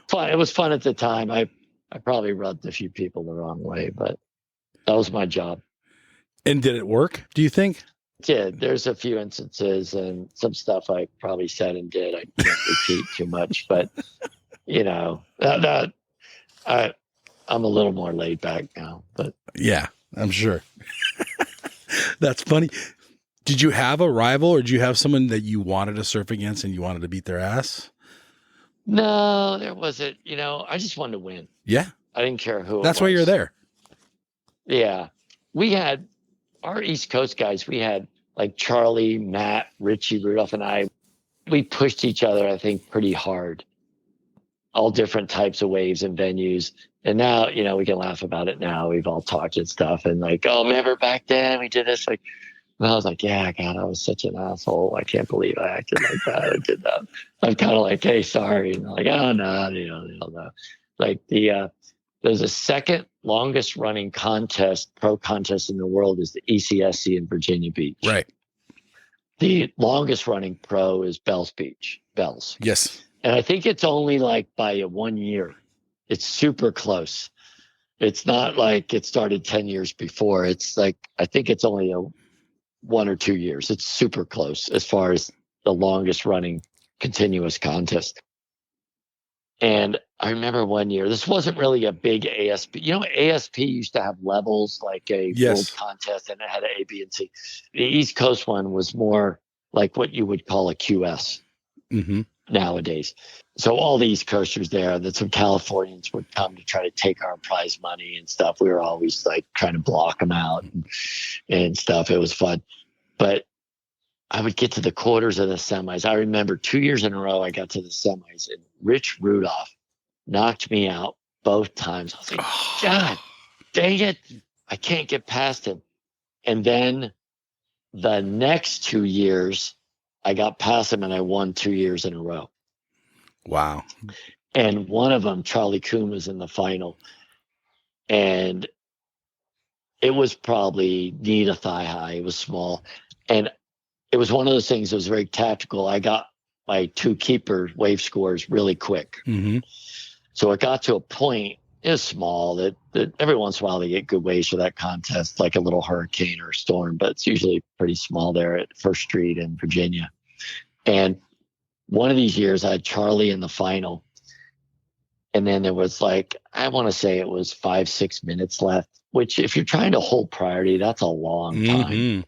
Fun. It was fun at the time. I probably rubbed a few people the wrong way, but that was my job. And did it work, do you think? Yeah, there's a few instances and some stuff I probably said and did. I can't repeat too much, but I'm a little more laid back now. But Yeah, I'm sure. That's funny. Did you have a rival, or did you have someone that you wanted to surf against and you wanted to beat their ass? no, there wasn't. I just wanted to win. Yeah. I didn't care who. That's why you're there. Yeah, we had our East Coast guys. We had like Charlie, Matt, Richie, Rudolph, and I. We pushed each other, I think, pretty hard. All different types of waves and venues. And now, we can laugh about it now. We've all talked and stuff and like, "Oh, remember back then we did this?" Like, and I was like, "Yeah, God, I was such an asshole. I can't believe I acted like that. I did that." I'm kind of like, "Hey, sorry." And they're like, "Oh, no, they don't know." Like there's a second longest running pro contest in the world is the ECSC in Virginia Beach. Right. The longest running pro is Bells Beach. Yes. And I think it's only like by 1 year. It's super close. It's not like it started 10 years before. It's like, I think it's only 1 or 2 years. It's super close as far as the longest running continuous contest. And I remember 1 year, this wasn't really a big ASP. ASP used to have levels like a world contest, and it had an A, B, and C. The East Coast one was more like what you would call a QS nowadays. So all the East Coasters there, that some Californians would come to try to take our prize money and stuff. We were always like trying to block them out and stuff. It was fun. But I would get to the quarters of the semis. I remember 2 years in a row, I got to the semis, and Rich Rudolph knocked me out both times. I was like, "God dang it, I can't get past him." And then the next 2 years, I got past him and I won 2 years in a row. Wow. And one of them, Charlie Kuhn, was in the final. and it was probably knee to thigh high. It was small, and it was one of those things that was very tactical. I got my 2 keeper wave scores really quick. Mm-hmm. So it got to a point, it was small, that every once in a while they get good waves for that contest, like a little hurricane or a storm, but it's usually pretty small there at First Street in Virginia. And one of these years I had Charlie in the final. And then there was like, I want to say it was 5-6 minutes left, which if you're trying to hold priority, that's a long time. Mm-hmm.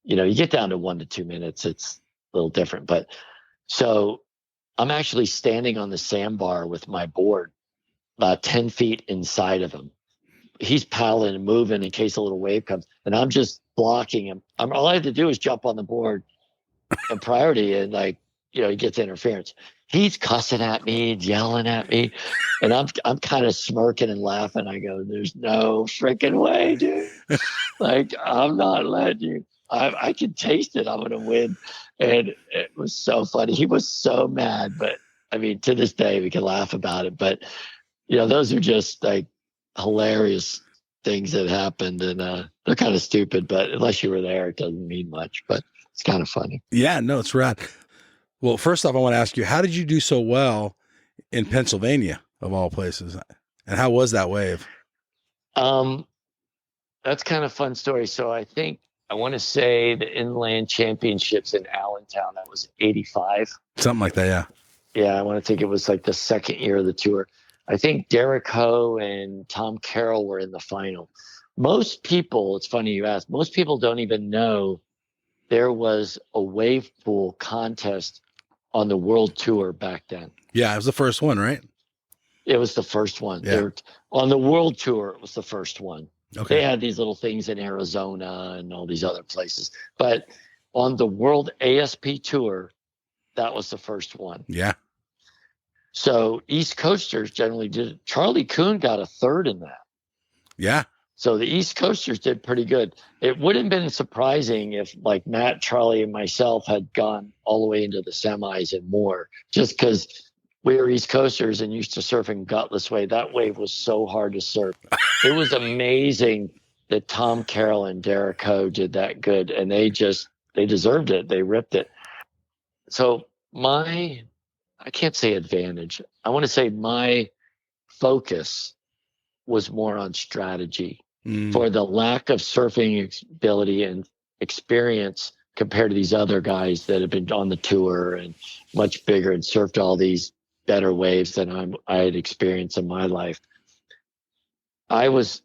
You know, you get down to 1 to 2 minutes, it's a little different. But so I'm actually standing on the sandbar with my board about 10 feet inside of him. He's paddling and moving in case a little wave comes, and I'm just blocking him. All I have to do is jump on the board and priority, and like, you know, he gets interference. He's cussing at me, yelling at me, and I'm kind of smirking and laughing. I go, "There's no freaking way, dude! Like, I'm not letting you. I can taste it. I'm gonna win." And it was so funny. He was so mad, but I mean, to this day, we can laugh about it. But you know, those are just like hilarious things that happened, and they're kind of stupid. But unless you were there, it doesn't mean much. But it's kind of funny. Yeah, no, it's rad. Well, first off, I want to ask you, how did you do so well in Pennsylvania, of all places? And how was that wave? That's kind of a fun story. So I think I want to say the Inland Championships in Allentown, that was 85. Something like that, yeah. Yeah, I want to think it was like the second year of the tour. I think Derek Ho and Tom Carroll were in the final. Most people, it's funny you ask, most people don't even know there was a wave pool contest on the world tour back then. Yeah, it was the first one, right? It was the first one. Yeah. On the world tour, it was the first one. Okay. They had these little things in Arizona and all these other places. But on the world ASP tour, that was the first one. Yeah. So East Coasters generally did. Charlie Kuhn got a third in that. Yeah. So the East Coasters did pretty good. It wouldn't have been surprising if like Matt, Charlie, and myself had gone all the way into the semis and more, just because we were East Coasters and used to surfing gutless wave. That wave was so hard to surf. It was amazing that Tom Carroll and Derek Ho did that good, and they deserved it. They ripped it. So I can't say advantage. I want to say my focus was more on strategy for the lack of surfing ability and experience compared to these other guys that have been on the tour and much bigger and surfed all these better waves than I had experienced in my life. I'd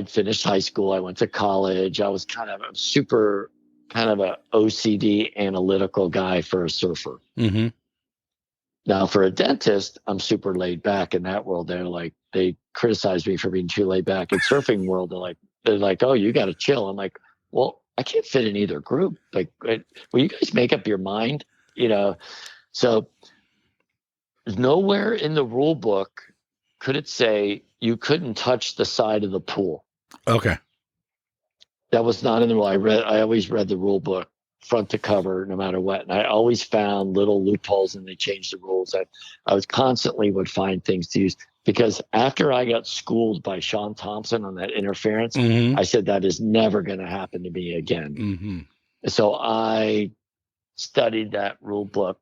finished high school. I went to college. I was kind of a OCD analytical guy for a surfer. Mm-hmm. Now for a dentist, I'm super laid back in that world. They criticize me for being too laid back. In surfing world, they're like, oh, you got to chill. I'm like, well, I can't fit in either group. Like, will you guys make up your mind? You know, so nowhere in the rule book could it say you couldn't touch the side of the pool. Okay. That was not in the rule. I always read the rule book front to cover, no matter what. And I always found little loopholes, and they changed the rules. I was constantly would find things to use, because after I got schooled by Sean Thompson on that interference, I said, that is never going to happen to me again. Mm-hmm. So I studied that rule book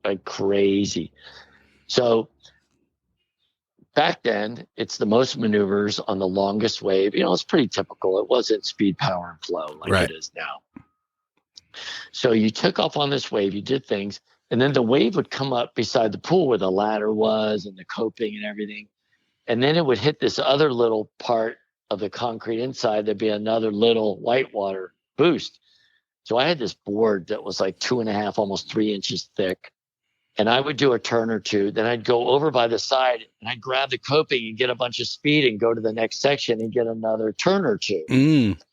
like crazy. So back then, it's the most maneuvers on the longest wave. You know, it's pretty typical. It wasn't speed, power, and flow like it is now. So you took off on this wave, you did things, and then the wave would come up beside the pool where the ladder was and the coping and everything. And then it would hit this other little part of the concrete inside. There'd be another little whitewater boost. So I had this board that was like 2.5, almost 3 inches thick. And I would do a turn or two. Then I'd go over by the side and I'd grab the coping and get a bunch of speed and go to the next section and get another turn or two.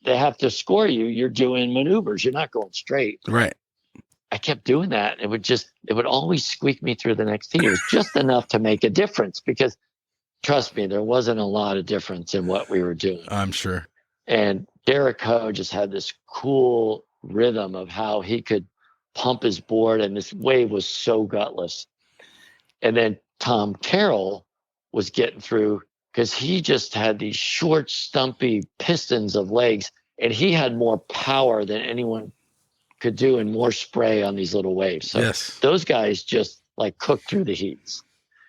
They have to score you. You're doing maneuvers. You're not going straight. Right. I kept doing that. It would always squeak me through the next tee. It was just enough to make a difference, because trust me, there wasn't a lot of difference in what we were doing. I'm sure. And Derek Ho just had this cool rhythm of how he could pump his board, and this wave was so gutless. And then Tom Carroll was getting through because he just had these short, stumpy pistons of legs, and he had more power than anyone could do and more spray on these little waves. So Yes. those guys just like cooked through the heats.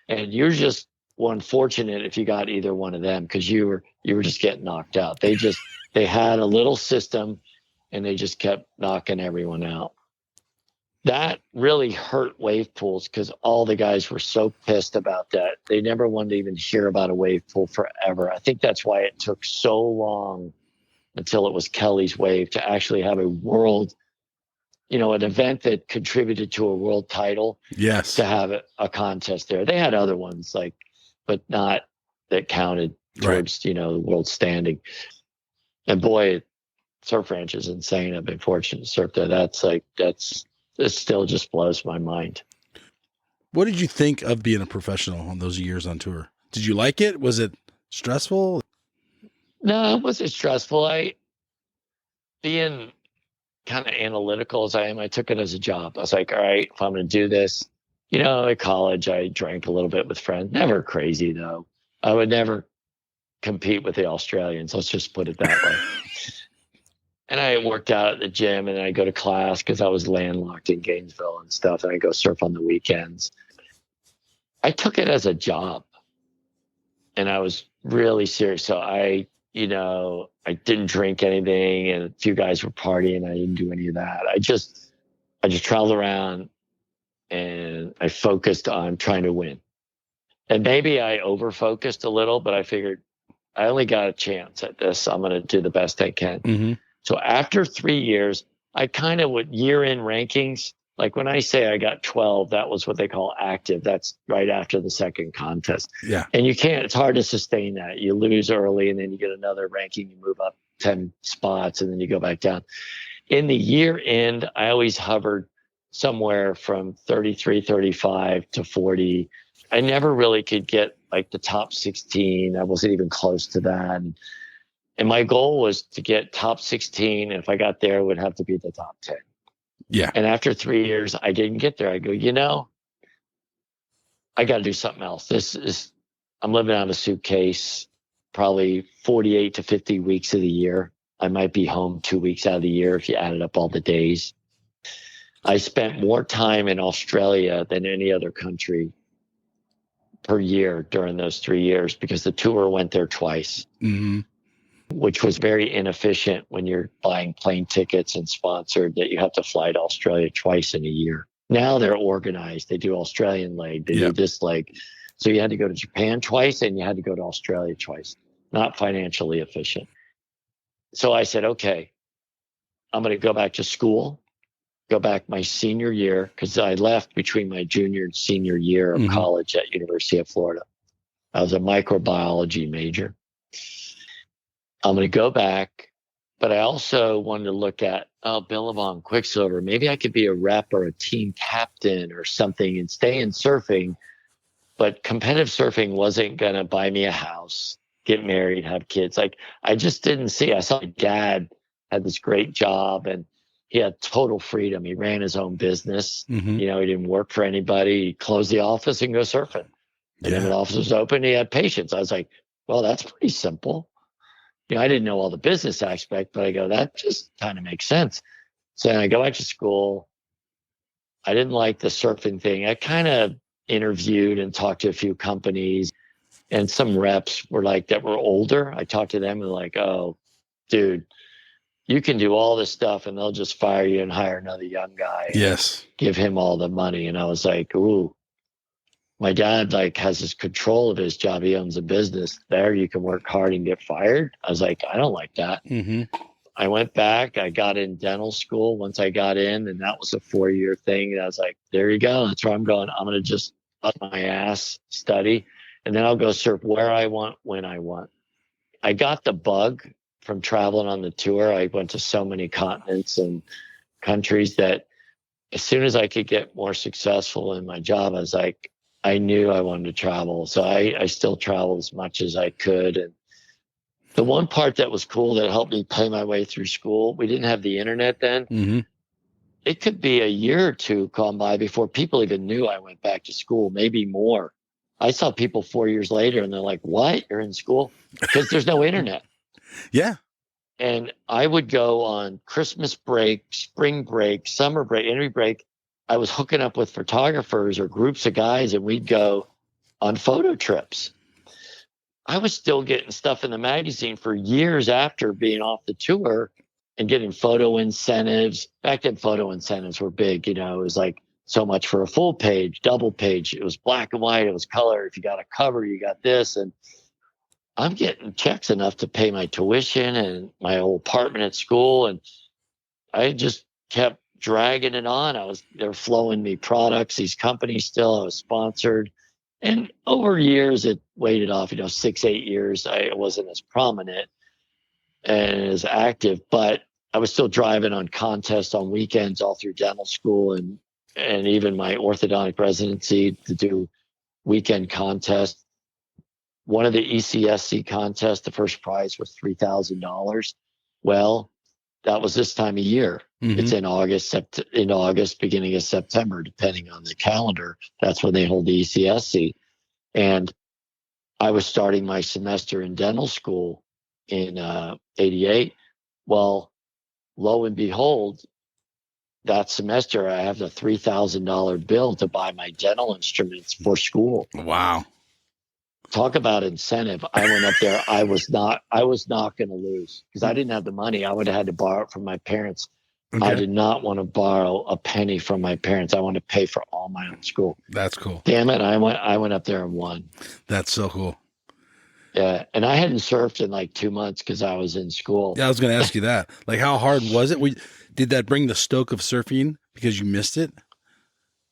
And you're just unfortunate if you got either one of them, because you were just getting knocked out. They had a little system and they just kept knocking everyone out. That really hurt wave pools because all the guys were so pissed about that. They never wanted to even hear about a wave pool forever. I think that's why it took so long until it was Kelly's wave to actually have a world, an event that contributed to a world title. Yes. To have a contest there. They had other ones but not that counted towards, the world standing. And boy, Surf Ranch is insane. I've been fortunate to surf there. It still just blows my mind. What did you think of being a professional on those years on tour? Did you like it? Was it stressful? No, it wasn't stressful. Being kind of analytical as I am, I took it as a job. I was like, all right, if I'm going to do this, at college, I drank a little bit with friends. Never crazy though. I would never compete with the Australians. Let's just put it that way. And I worked out at the gym, and I go to class because I was landlocked in Gainesville and stuff. And I go surf on the weekends. I took it as a job, and I was really serious. So I didn't drink anything, and a few guys were partying. I didn't do any of that. I just traveled around, and I focused on trying to win. And maybe I over-focused a little, but I figured I only got a chance at this. I'm going to do the best I can. Mm-hmm. So after 3 years, I kind of would year-end rankings. Like when I say I got 12, that was what they call active. That's right after the second contest. Yeah. And it's hard to sustain that. You lose early, and then you get another ranking. You move up 10 spots, and then you go back down. In the year end, I always hovered somewhere from 33, 35 to 40. I never really could get like the top 16. I wasn't even close to that. And my goal was to get top 16. And if I got there, it would have to be the top 10. Yeah. And after 3 years, I didn't get there. I go, I got to do something else. I'm living out of a suitcase, probably 48 to 50 weeks of the year. I might be home 2 weeks out of the year if you added up all the days. I spent more time in Australia than any other country per year during those 3 years because the tour went there twice. Mm-hmm. Which was very inefficient when you're buying plane tickets and sponsored that you have to fly to Australia twice in a year. Now they're organized. They do Australian leg. They do this leg. So you had to go to Japan twice and you had to go to Australia twice. Not financially efficient. So I said, okay, I'm going to go back to school, go back my senior year, because I left between my junior and senior year of college at University of Florida. I was a microbiology major. I'm going to go back, but I also wanted to look at, Billabong, Quicksilver. Maybe I could be a rep or a team captain or something and stay in surfing. But competitive surfing wasn't going to buy me a house, get married, have kids. Like I just didn't see. I saw my dad had this great job and he had total freedom. He ran his own business. Mm-hmm. He didn't work for anybody. He closed the office and go surfing. And then when the office was open, he had patients. I was like, well, that's pretty simple. I didn't know all the business aspect, but I go, that just kind of makes sense. So then I go back to school. I didn't like the surfing thing. I kind of interviewed and talked to a few companies, and some reps were like that were older. I talked to them and like, oh, dude, you can do all this stuff and they'll just fire you and hire another young guy. Yes. Give him all the money. And I was like, ooh. My dad has his control of his job. He owns a business there. You can work hard and get fired. I was like, I don't like that. Mm-hmm. I went back. I got in dental school once I got in, and that was a 4-year thing. And I was like, there you go. That's where I'm going. I'm going to just up my ass, study, and then I'll go surf where I want, when I want. I got the bug from traveling on the tour. I went to so many continents and countries that as soon as I could get more successful in my job, I was like, I knew I wanted to travel. So I still traveled as much as I could. And the one part that was cool that helped me pay my way through school, we didn't have the internet then. Mm-hmm. It could be a year or two gone by before people even knew I went back to school, maybe more. I saw people 4 years later and they're like, what? You're in school? Because there's no internet. Yeah. And I would go on Christmas break, spring break, summer break, any break. I was hooking up with photographers or groups of guys, and we'd go on photo trips. I was still getting stuff in the magazine for years after being off the tour and getting photo incentives. Back then, photo incentives were big. It was like so much for a full page, double page. It was black and white. It was color. If you got a cover, you got this. And I'm getting checks enough to pay my tuition and my old apartment at school. And I just kept dragging it on. They were flowing me products, these companies still. I was sponsored. And over years, it weighted off, 6, 8 years. I wasn't as prominent and as active, but I was still driving on contests on weekends all through dental school and even my orthodontic residency to do weekend contests. One of the ECSC contests, the first prize was $3,000. Well, that was this time of year. Mm-hmm. It's in August, beginning of September, depending on the calendar. That's when they hold the ECSC. And I was starting my semester in dental school in 88. Well, lo and behold, that semester I have the $3,000 bill to buy my dental instruments for school. Wow. Talk about incentive. I went up there. I was not going to lose because I didn't have the money. I would have had to borrow it from my parents. Okay. I did not want to borrow a penny from my parents. I wanted to pay for all my own school. That's cool. Damn it. I went up there and won. That's so cool. Yeah. And I hadn't surfed in like 2 months because I was in school. Yeah. I was going to ask you that. Like, how hard was it? Did that bring the stoke of surfing because you missed it?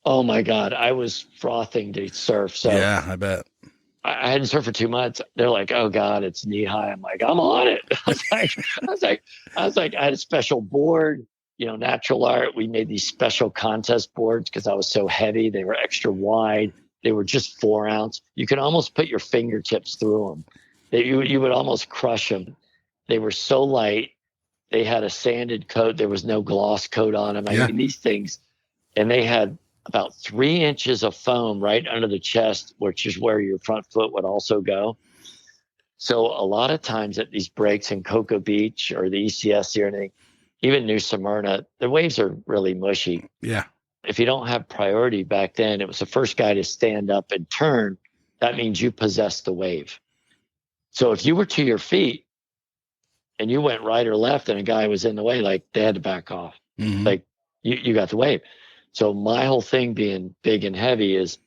Oh my God. I was frothing to surf. So yeah, I bet. I hadn't surfed for 2 months. They're like, "Oh God, it's knee high." I'm like, "I'm on it." I was like, I had a special board, Natural Art. We made these special contest boards because I was so heavy. They were extra wide. They were just 4 ounce. You could almost put your fingertips through them. You would almost crush them. They were so light. They had a sanded coat. There was no gloss coat on them. I mean, these things, and they had about 3 inches of foam right under the chest, which is where your front foot would also go. So a lot of times at these breaks in Cocoa Beach or the ECS or anything, even New Smyrna, the waves are really mushy. Yeah. If you don't have priority back then, it was the first guy to stand up and turn. That means you possess the wave. So if you were to your feet and you went right or left and a guy was in the way, like they had to back off. Mm-hmm. Like you got the wave. So my whole thing being big and heavy is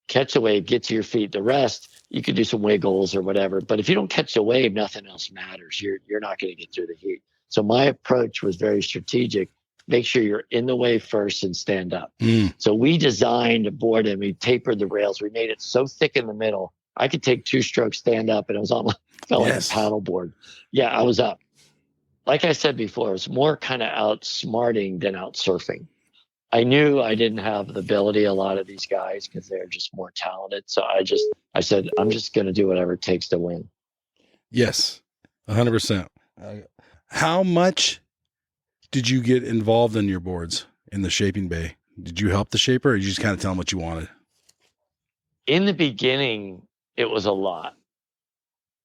catch the wave, get to your feet. The rest, you could do some wiggles or whatever. But if you don't catch the wave, nothing else matters. You're not going to get through the heat. So my approach was very strategic. Make sure you're in the wave first and stand up. Mm. So we designed a board and we tapered the rails. We made it so thick in the middle. I could take 2 strokes, stand up, and it was on felt like a paddle board. Yeah, I was up. Like I said before, it was more kind of outsmarting than out surfing. I knew I didn't have the ability, a lot of these guys, because they're just more talented. So I said, I'm just going to do whatever it takes to win. Yes, 100%. How much did you get involved in your boards in the shaping bay? Did you help the shaper or did you just kind of tell them what you wanted? In the beginning, it was a lot.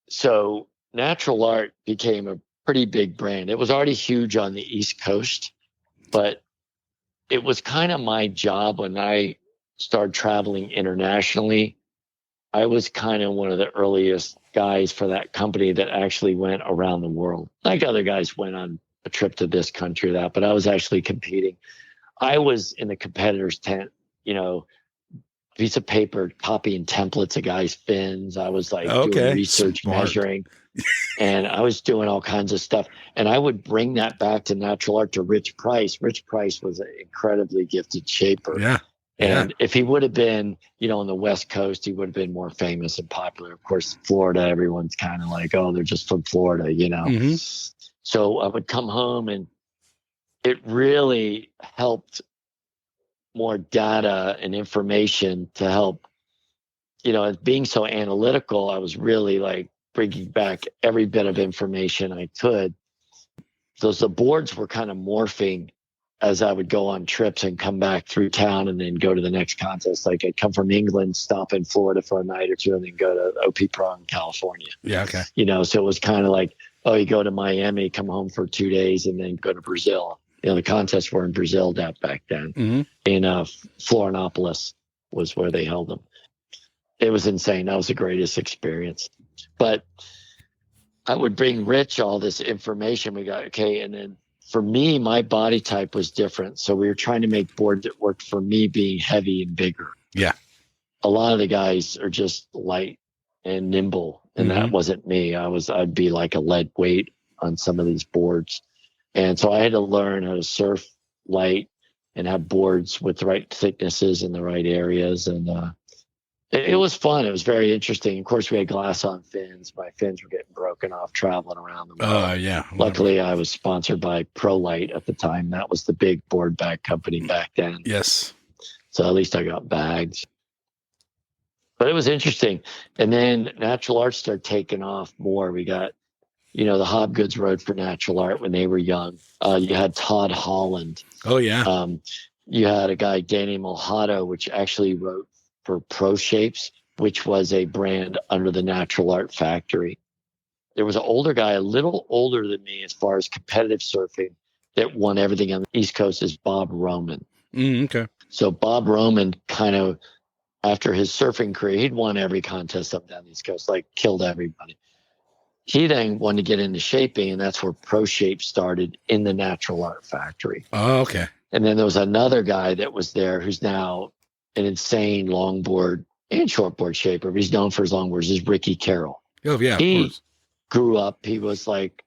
So Natural Art became a pretty big brand. It was already huge on the East Coast, but it was kind of my job when I started traveling internationally. I was kind of one of the earliest guys for that company that actually went around the world. Like other guys went on a trip to this country or that, but I was actually competing. I was in the competitor's tent, piece of paper, copying templates of guys' fins. I was like doing research, measuring, and I was doing all kinds of stuff. And I would bring that back to Natural Art to Rich Price. Rich Price was an incredibly gifted shaper. Yeah. And if he would have been, on the West Coast, he would have been more famous and popular. Of course, Florida, everyone's kind of like, oh, they're just from Florida, Mm-hmm. So I would come home and it really helped more data and information to help, being so analytical, I was really like bringing back every bit of information I could. So the boards were kind of morphing as I would go on trips and come back through town and then go to the next contest. Like I'd come from England, stop in Florida for a night or two, and then go to OP Pro in California. Yeah. Okay. You know, so it was kind of like, oh, you go to Miami, come home for 2 days, and then go to Brazil. You know, the contests were in Brazil back then. Mm-hmm. In Florianopolis was where they held them. It was insane. That was the greatest experience. But I would bring Rich all this information we got. Okay. And then for me, my body type was different. So we were trying to make boards that worked for me being heavy and bigger. Yeah. A lot of the guys are just light and nimble. And that wasn't me. I'd be like a lead weight on some of these boards. And so I had to learn how to surf light and have boards with the right thicknesses in the right areas. And it was fun. It was very interesting. Of course, we had glass on fins. My fins were getting broken off traveling around the world. Yeah. Luckily, I was sponsored by ProLite at the time. That was the big board bag company back then. Yes. So at least I got bags. But it was interesting. And then Natural Art started taking off more. We got, you know, the Hobgoods rode for Natural Art when they were young. You had Todd Holland. Oh, yeah. You had a guy, Danny Mojado, which actually wrote for Pro Shapes, which was a brand under the Natural Art Factory. There was an older guy, a little older than me as far as competitive surfing, that won everything on the East Coast, is Bob Roman. Okay. So Bob Roman kind of, after his surfing career, he'd won every contest up down the East Coast, like killed everybody. He then wanted to get into shaping, and that's where Pro Shape started in the Natural Art Factory. Oh, okay. And then there was another guy that was there who's now an insane longboard and shortboard shaper, but he's known for his longboards, is Ricky Carroll. Oh, yeah, he of course. Grew up, he was like,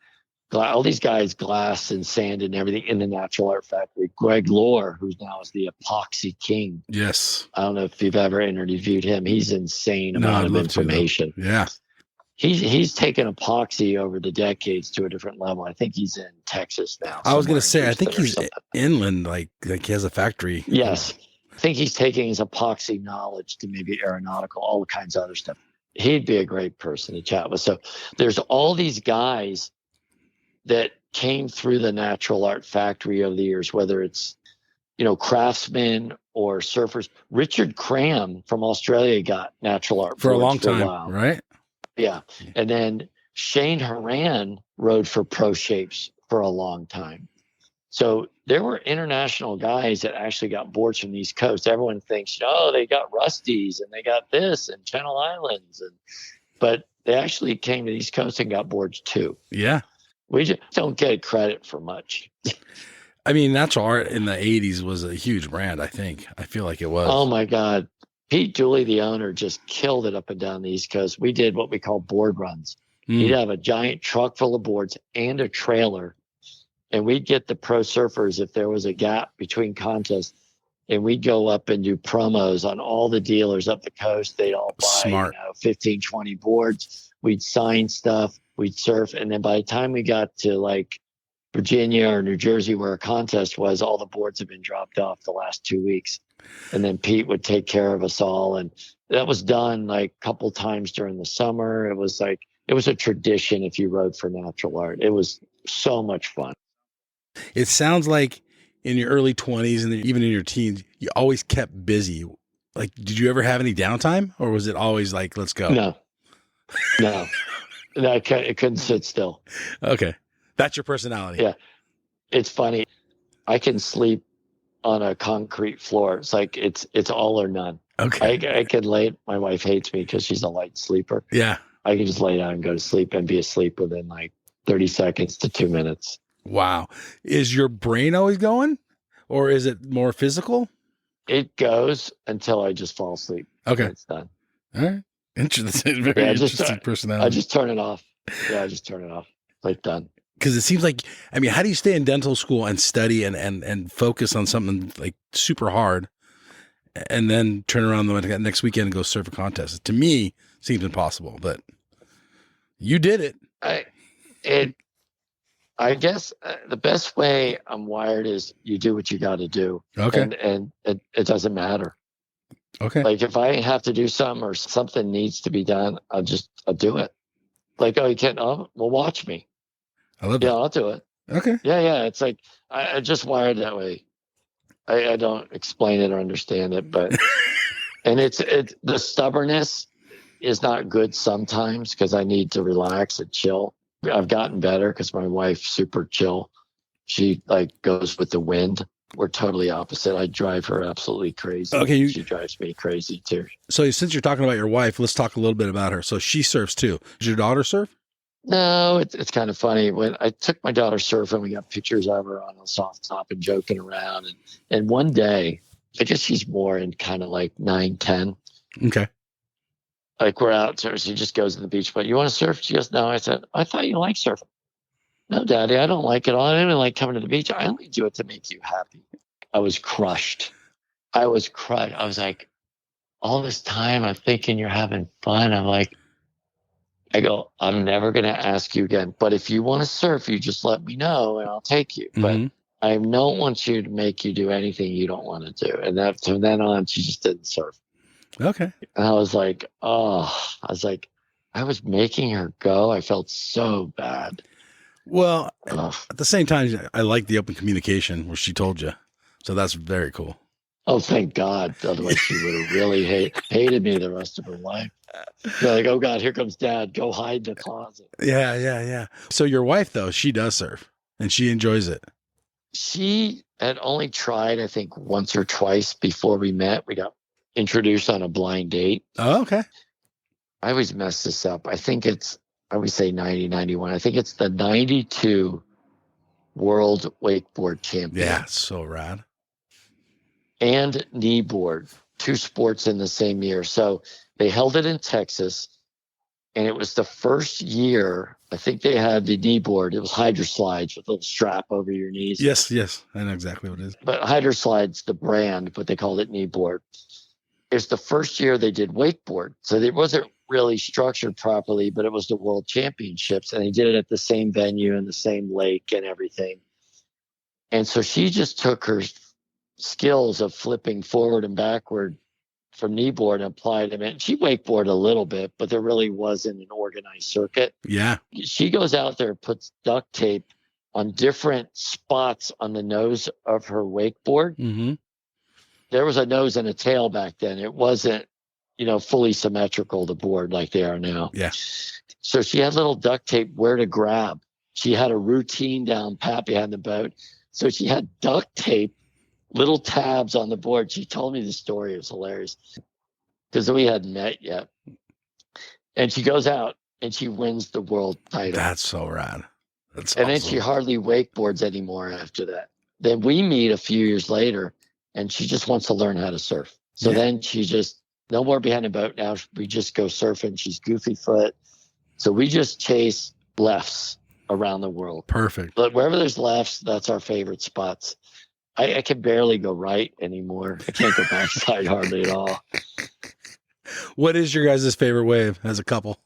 all these guys, glass and sand and everything in the Natural Art Factory. Greg Lohr, who now is the Epoxy King. Yes. I don't know if you've ever interviewed him. He's insane amount of information. Yeah. He's taken epoxy over the decades to a different level. I think he's in Texas now. I was going to say, I think he's inland, like he has a factory. Yes. I think he's taking his epoxy knowledge to maybe aeronautical, all kinds of other stuff. He'd be a great person to chat with. So there's all these guys that came through the Natural Art Factory over the years, whether it's, you know, craftsmen or surfers. Richard Cram from Australia got Natural Art for a long time, right? Yeah. And then Shane Horan rode for Pro Shapes for a long time. So there were international guys that actually got boards from the East Coast. Everyone thinks, oh, they got Rusties and they got this and Channel Islands. But they actually came to the East Coast and got boards too. Yeah. We just don't get credit for much. I mean, Natural Art in the 80s was a huge brand, I think. I feel like it was. Oh, my God. Pete Dooley, the owner, just killed it up and down the East Coast. We did what we call board runs. He'd have a giant truck full of boards and a trailer. And we'd get the pro surfers if there was a gap between contests. And we'd go up and do promos on all the dealers up the coast. They'd all buy 15, 20 boards. We'd sign stuff. We'd surf. And then by the time we got to like Virginia or New Jersey, where a contest was, all the boards had been dropped off the last 2 weeks. And then Pete would take care of us all. And that was done like a couple times during the summer. It was a tradition if you rode for Natural Art. It was so much fun. It sounds like in your early 20s and even in your teens, you always kept busy. Like, did you ever have any downtime, or was it always like, let's go? No. I couldn't sit still. Okay. That's your personality. Yeah. It's funny. I can sleep on a concrete floor. It's like, it's all or none. Okay. I can lay, my wife hates me because she's a light sleeper. Yeah. I can just lay down and go to sleep and be asleep within like 30 seconds to 2 minutes. Wow. Is your brain always going, or is it more physical? It goes until I just fall asleep. Okay. It's done. All right. Interesting. Very interesting personality. I just turn it off. Yeah, I just turn it off. Like, done. Because it seems like, I mean, how do you stay in dental school and study and focus on something like super hard and then turn around the next weekend and go surf a contest? To me, seems impossible, but you did it. I guess the best way I'm wired is you do what you got to do. Okay. And it doesn't matter. Okay. Like if I have to do something or something needs to be done, I'll do it. Like, oh, you can't, well, watch me. I love that. Yeah, I'll do it. Okay. Yeah. It's like I just wired that way. I don't explain it or understand it, but and it's the stubbornness is not good sometimes because I need to relax and chill. I've gotten better because my wife's super chill. She like goes with the wind. We're totally opposite. I drive her absolutely crazy. Okay. She drives me crazy too. So since you're talking about your wife, let's talk a little bit about her. So she surfs too. Does your daughter surf? No, it's kind of funny. When I took my daughter surfing, we got pictures of her on a soft top and joking around. And one day, I guess she's more in kind of like 9, 10. Okay. Like we're out, so she just goes to the beach. But you want to surf? She goes, no. I said, I thought you liked surfing. No, Daddy, I don't like it all. I don't even like coming to the beach. I only do it to make you happy. I was crushed. I was like, all this time I'm thinking you're having fun. I go, I'm never going to ask you again. But if you want to surf, you just let me know and I'll take you. But I don't want you to make you do anything you don't want to do. And that from then on, she just didn't surf. Okay. And I was like, I was making her go. I felt so bad. Well, Ugh. at the same time, I like the open communication where she told you. So that's very cool. Oh, thank God. Otherwise, she would have really hated me the rest of her life. You're like, oh, God, here comes Dad. Go hide in the closet. Yeah. So your wife, though, she does surf and she enjoys it. She had only tried, I think, once or twice before we met. We got introduced on a blind date. Oh, okay. I always mess this up. I think I always say 90, 91. I think it's the 92 World Wakeboard Champion. Yeah, so rad. And kneeboard, 2 sports in the same year. So they held it in Texas, and it was the first year. I think they had the kneeboard. It was hydroslides with a little strap over your knees. Yes. I know exactly what it is. But hydroslides, the brand, but they called it kneeboard. It's the first year they did wakeboard. So it wasn't really structured properly, but it was the World Championships, and they did it at the same venue and the same lake and everything. And so she just took her skills of flipping forward and backward from kneeboard and applied them. And she wakeboarded a little bit, but there really wasn't an organized circuit. Yeah. She goes out there, puts duct tape on different spots on the nose of her wakeboard. Mm-hmm. There was a nose and a tail back then. It wasn't, fully symmetrical, the board like they are now. Yeah. So she had little duct tape where to grab. She had a routine down pat behind the boat. So she had duct tape, little tabs on the board. She told me the story. It was hilarious because we hadn't met yet. And she goes out and she wins the world title. That's so rad. That's and awesome. Then she hardly wakeboards anymore after that. Then we meet a few years later and she just wants to learn how to surf. So then she just, no more behind the boat. Now we just go surfing. She's goofy foot. So we just chase lefts around the world. Perfect. But wherever there's lefts, that's our favorite spots. I can barely go right anymore. I can't go backside hardly at all. What is your guys' favorite wave as a couple?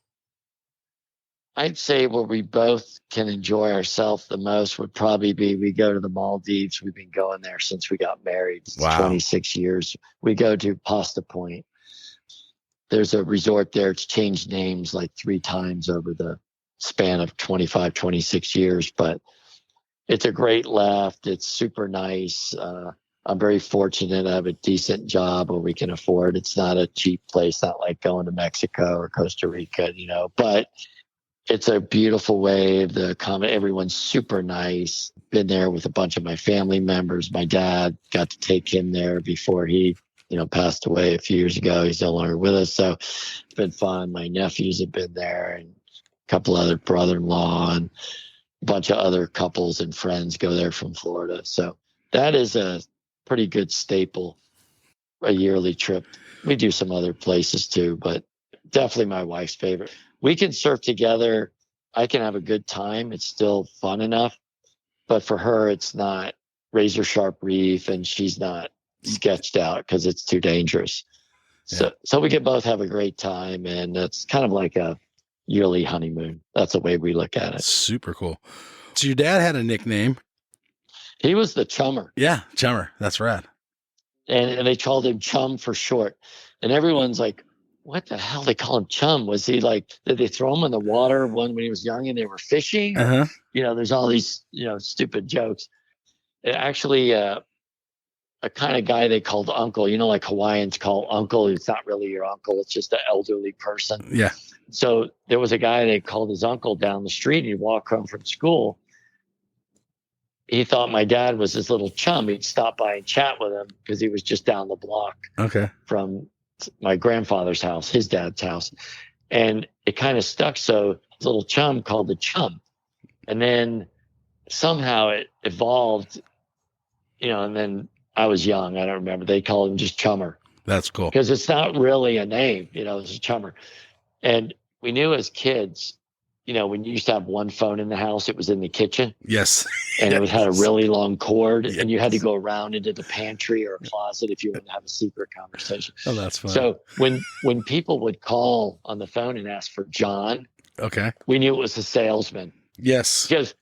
I'd say where we both can enjoy ourselves the most would probably be we go to the Maldives. We've been going there since we got married. It's 26 years. We go to Pasta Point. There's a resort there. It's changed names like 3 times over the span of 25, 26 years, but it's a great left. It's super nice. I'm very fortunate. I have a decent job where we can afford. It's not a cheap place, not like going to Mexico or Costa Rica, but it's a beautiful wave. Everyone's super nice. Been there with a bunch of my family members. My dad got to take him there before he, passed away a few years ago. He's no longer with us. So it's been fun. My nephews have been there and a couple other brother-in-law and a bunch of other couples and friends go there from Florida. So that is a pretty good staple, a yearly trip. We do some other places too, but definitely my wife's favorite. We can surf together. I can have a good time. It's still fun enough, but for her, it's not razor sharp reef and she's not sketched out because it's too dangerous. So we can both have a great time. And it's kind of like a yearly honeymoon. That's the way we look at it. Super cool. So your dad had a nickname. He was the Chummer. Yeah, Chummer. That's rad. And they called him Chum for short. And everyone's like, what the hell they call him Chum? Was he like, did they throw him in the water when he was young and they were fishing? Uh-huh. There's all these, stupid jokes. It actually, a kind of guy they called uncle, like Hawaiians call uncle. It's not really your uncle. It's just an elderly person. Yeah. So there was a guy they called his uncle down the street. He'd walk home from school. He thought my dad was his little chum. He'd stop by and chat with him because he was just down the block from my grandfather's house, his dad's house. And it kind of stuck. So his little chum called the Chum. And then somehow it evolved, and then I was young. I don't remember. They called him just Chummer. That's cool. Because it's not really a name, it's a Chummer. And we knew as kids, when you used to have one phone in the house, it was in the kitchen. Yes. And it had a really long cord, Yes. and you had to go around into the pantry or a closet if you wanted to have a secret conversation. Oh, that's fun. So when people would call on the phone and ask for John, we knew it was a salesman. Yes. Because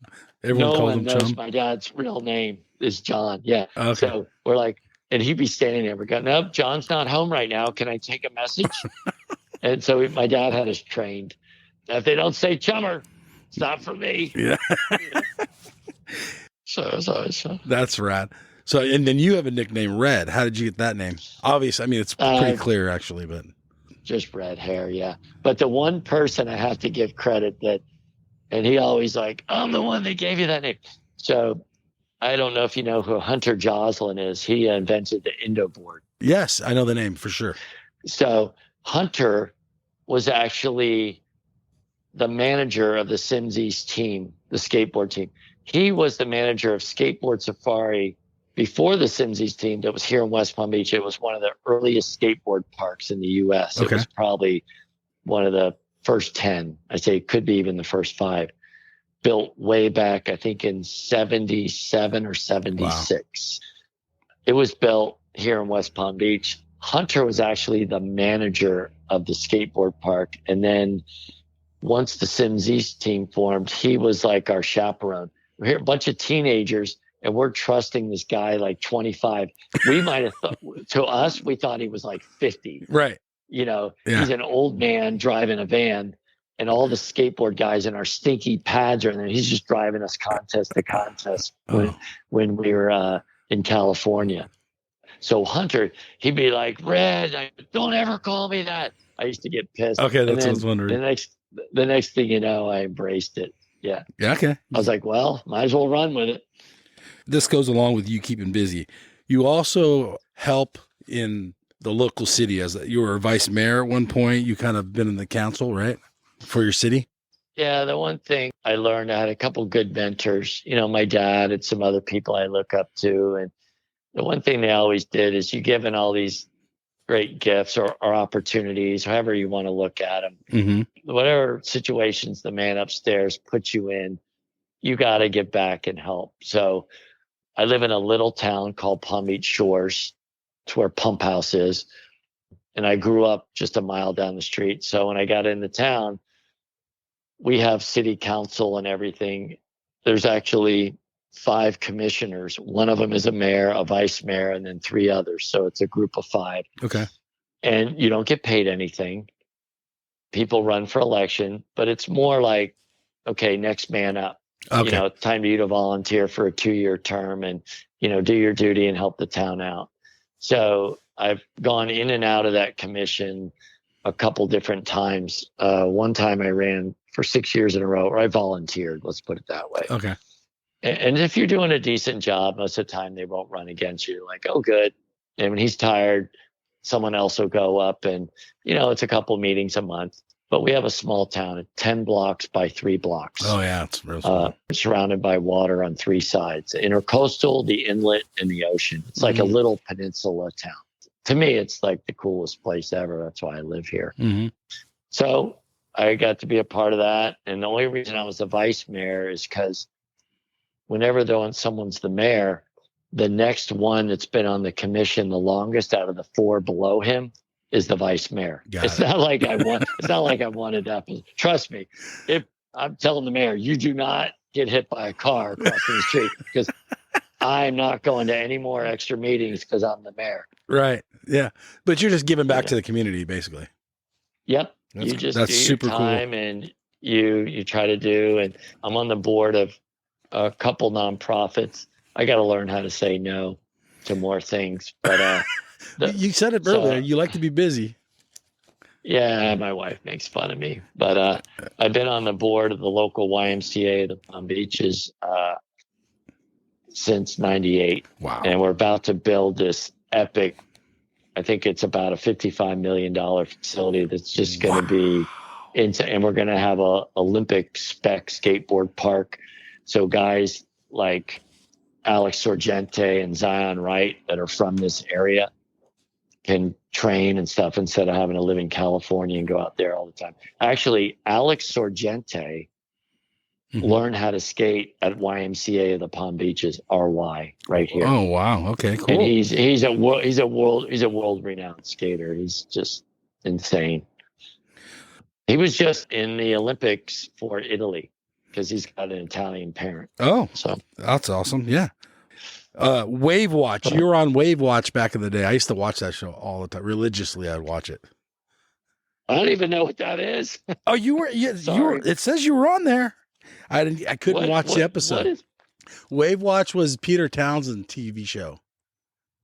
everyone no calls one him knows Chum. my dad's real name is John. Yeah. Okay. So we're like, and he'd be standing there. We go, nope, John's not home right now. Can I take a message? And so my dad had us trained. If they don't say Chummer, it's not for me. Yeah. So it's always fun. That's rad. So, and then you have a nickname, Red. How did you get that name? Obviously, I mean, it's pretty clear actually, but just red hair. Yeah. But the one person I have to give credit that, and he always like, I'm the one that gave you that name. So I don't know if you know who Hunter Joslin is. He invented the Indo board. yes, I know the name for sure. So Hunter was actually the manager of the Simsies team, the skateboard team. He was the manager of Skateboard Safari before the Simsies team that was here in West Palm Beach. It was one of the earliest skateboard parks in the U.S. It was probably one of the first 10. I say it could be even the first 5. Built way back, I think in 77 or 76. Wow. It was built here in West Palm Beach. Hunter was actually the manager of the skateboard park. And then once the Simsies team formed, he was like our chaperone. We're here, a bunch of teenagers, and we're trusting this guy like 25. We might have thought, to us, we thought he was like 50. Right. He's an old man driving a van, and all the skateboard guys in our stinky pads are in there. He's just driving us contest to contest when we were in California. So Hunter, he'd be like, Red, don't ever call me that. I used to get pissed. Okay, that's what I was wondering. The next thing you know, I embraced it. Yeah. Yeah, okay. I was like, well, might as well run with it. This goes along with you keeping busy. You also help in the local city as you were a vice mayor at one point. You kind of been in the council, right? For your city? Yeah, the one thing I learned, I had a couple good mentors, my dad and some other people I look up to. And the one thing they always did is you given all these great gifts or opportunities, however you want to look at them. Mm-hmm. Whatever situations the man upstairs puts you in, you got to give back and help. So I live in a little town called Palm Beach Shores. It's where Pump House is. And I grew up just a mile down the street. So when I got into town, we have city council and everything. There's actually 5 commissioners. One of them is a mayor, a vice mayor, and then 3 others. So it's a group of 5. Okay. And you don't get paid anything. People run for election, but it's more like, okay, next man up. Okay. Time for you to volunteer for a 2-year term and, do your duty and help the town out. So I've gone in and out of that commission a couple different times. One time I ran for 6 years in a row, or I volunteered, let's put it that way. Okay. And if you're doing a decent job, most of the time they won't run against you. Like, oh, good. And when he's tired, someone else will go up and, it's a couple meetings a month. But we have a small town, 10 blocks by 3 blocks. Oh, yeah. It's real small. Surrounded by water on 3 sides. Intercoastal, the inlet, and the ocean. It's like a little peninsula town. To me, it's like the coolest place ever. That's why I live here. Mm-hmm. So I got to be a part of that. And the only reason I was the vice mayor is because whenever someone's the mayor, the next one that's been on the commission the longest out of the 4 below him is the vice mayor. It's not like I wanted up. Trust me, if I'm telling the mayor, you do not get hit by a car crossing the street, because I'm not going to any more extra meetings because I'm the mayor. Right. Yeah. But you're just giving back to the community, basically. Yep. You just That's do your super cool. time and you try to do. And I'm on the board of a couple nonprofits. I got to learn how to say no to more things. But You said it earlier. You like to be busy. yeah, my wife makes fun of me. But I've been on the board of the local YMCA of the Palm Beaches since '98. Wow. And we're about to build this epic, I think it's about a $55 million facility that's just going to be and we're going to have a Olympic spec skateboard park. So guys like Alex Sorgente and Zion Wright that are from this area can train and stuff instead of having to live in California and go out there all the time. Actually, Alex Sorgente learned how to skate at YMCA of the Palm Beaches, RY, right here. Oh wow! Okay, cool. And he's a world renowned skater. He's just insane. He was just in the Olympics for Italy because he's got an Italian parent. Oh, so that's awesome. Yeah. Wave Watch. You were on Wave Watch back in the day. I used to watch that show all the time. Religiously, I'd watch it. I don't even know what that is. Oh, you were. Yeah, you were. It says you were on there. I couldn't watch the episode. Wave Watch was Peter Townsend's TV show.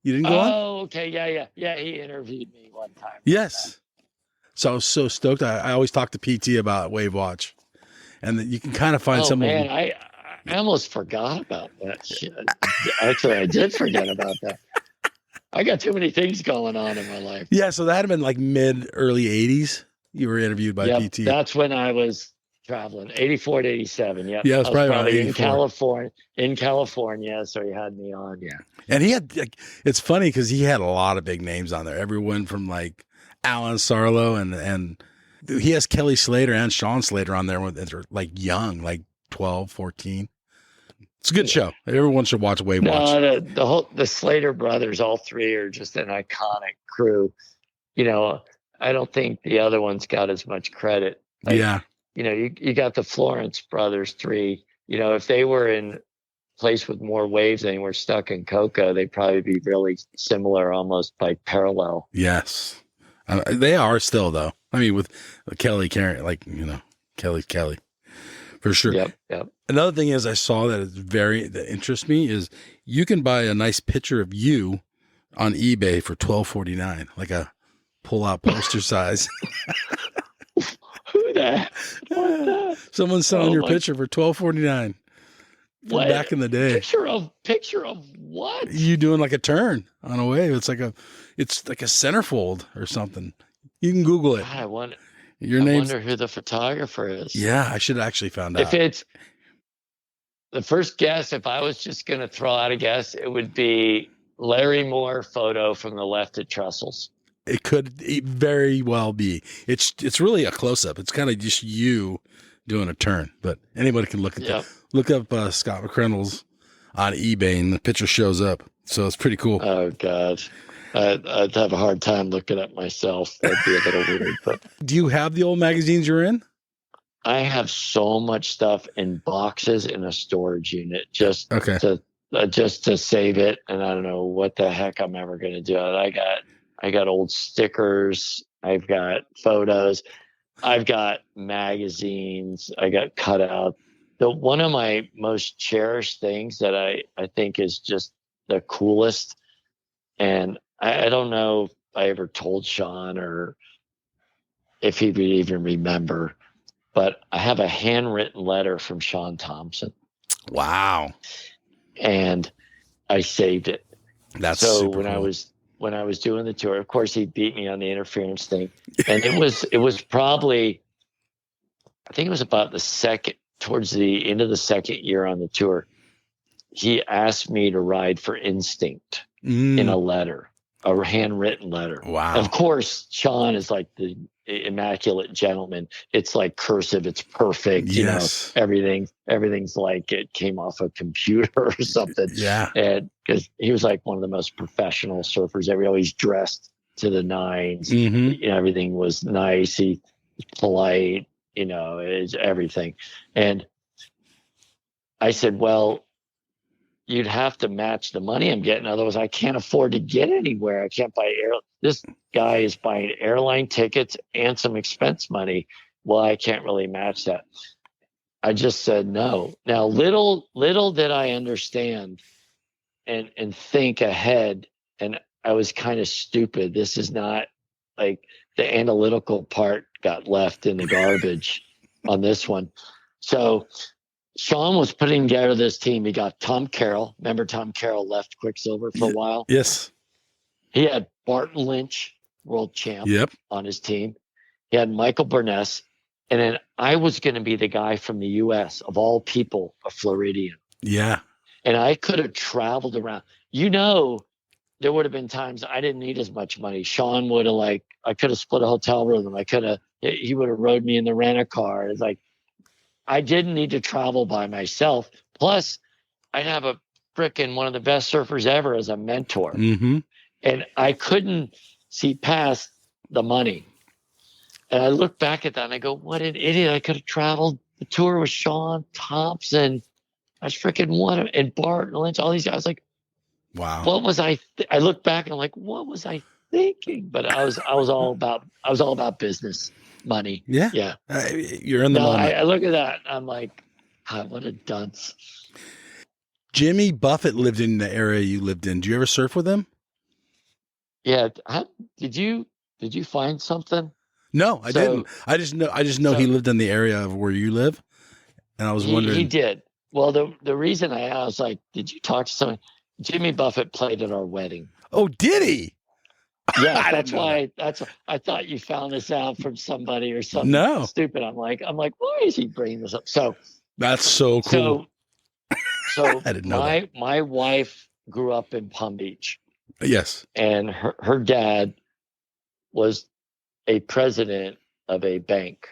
You didn't go on? Oh, okay. Yeah. He interviewed me one time. Yes. So I was so stoked. I always talk to PT about Wave Watch, and that you can kind of find some. Man, I almost forgot about that shit. Actually, I did forget about that. I got too many things going on in my life. Yeah, so that had been like early 80s. You were interviewed by PT. That's when I was traveling, 84 to 87. Yep. Yeah, it was probably in California. So he had me on. Yeah. And he had, it's funny because he had a lot of big names on there. Everyone from like Alan Sarlo and he has Kelly Slater and Sean Slater on there when they're like young, like 12, 14. It's a good show. Everyone should watch Wave Watch. The Slater brothers, all three are just an iconic crew. You know, I don't think the other ones got as much credit. Like, yeah. You know, you got the Florence brothers, three. You know, if they were in place with more waves and were stuck in Cocoa, they'd probably be really similar, almost like parallel. Yes. They are still, though. I mean, with Kelly carrying, like, you know, Kelly. For sure. Yep. Another thing is I saw that interests me is you can buy a nice picture of you on eBay for $12.49, like a pull-out poster size. Who that? Someone's selling your picture for $12.49 from back in the day. Picture of what? You doing like a turn on a wave. It's like a centerfold or something. You can Google it. God, I wonder who the photographer is. Yeah, I should have actually found out. If it's the first guess, if I was just going to throw out a guess, it would be Larry Moore photo from the left at Trussell's. It could very well be. It's really a close up. It's kind of just you doing a turn, but anybody can look at that. Look up Scott McCranels on eBay, and the picture shows up. So it's pretty cool. Oh God, I'd have a hard time looking at myself. That'd be a little weird. But do you have the old magazines you're in? I have so much stuff in boxes in a storage unit just to save it, and I don't know what the heck I'm ever going to do. I got old stickers. I've got photos. I've got magazines. I got cutouts. One of my most cherished things that I think is just the coolest, and I don't know if I ever told Sean or if he would even remember, but I have a handwritten letter from Sean Thompson. Wow. And I saved it. That's so super cool. When I was doing the tour, of course he beat me on the interference thing. And it was probably, I think it was about towards the end of the second year on the tour. He asked me to ride for Instinct in a letter, a handwritten letter. Wow. Of course, Sean is like the immaculate gentleman. It's like cursive. It's perfect. Yes. You know, everything's like it came off a computer or something. Yeah. And because he was like one of the most professional surfers ever. He always dressed to the nines. Mm-hmm. You know, everything was nice. He was polite, you know, it's everything. And I said, well, you'd have to match the money I'm getting. Otherwise, I can't afford to get anywhere. I can't buy This guy is buying airline tickets and some expense money. Well, I can't really match that. I just said no. Now, little did I understand and think ahead. And I was kind of stupid. This is not like the analytical part got left in the garbage on this one. So Sean was putting together this team. He got Tom Carroll. Remember Tom Carroll left Quicksilver for a while? Yes. He had Barton Lynch, world champ, on his team. He had Michael Burness. And then I was going to be the guy from the U.S., of all people, a Floridian. Yeah. And I could have traveled around. You know, there would have been times I didn't need as much money. Sean would have, I could have split a hotel room. He would have rode me in the rent-a-car. It's like, I didn't need to travel by myself. Plus, I'd have a frickin' one of the best surfers ever as a mentor. Mm-hmm. And I couldn't see past the money. And I look back at that and I go, what an idiot. I could have traveled the tour with Sean Thompson. I was freaking one, and Bart Lynch, all these guys. Like, wow. What was I look back and I'm like, what was I thinking? But I was all about business, money. Yeah. Yeah. You're in the moment. I look at that. I'm like, God, what a dunce. Jimmy Buffett lived in the area you lived in. Did you ever surf with him? Yeah. Did you find something? No, I didn't. I just know he lived in the area of where you live. And I was wondering. He did. Well, the reason I was like, did you talk to someone? Jimmy Buffett played at our wedding. Oh, did he? Yeah, that's why. I thought you found this out from somebody or something. No. Stupid. I'm like, why is he bringing this up? So that's so cool. So I didn't know that. My wife grew up in Palm Beach. Yes. And her dad was a president of a bank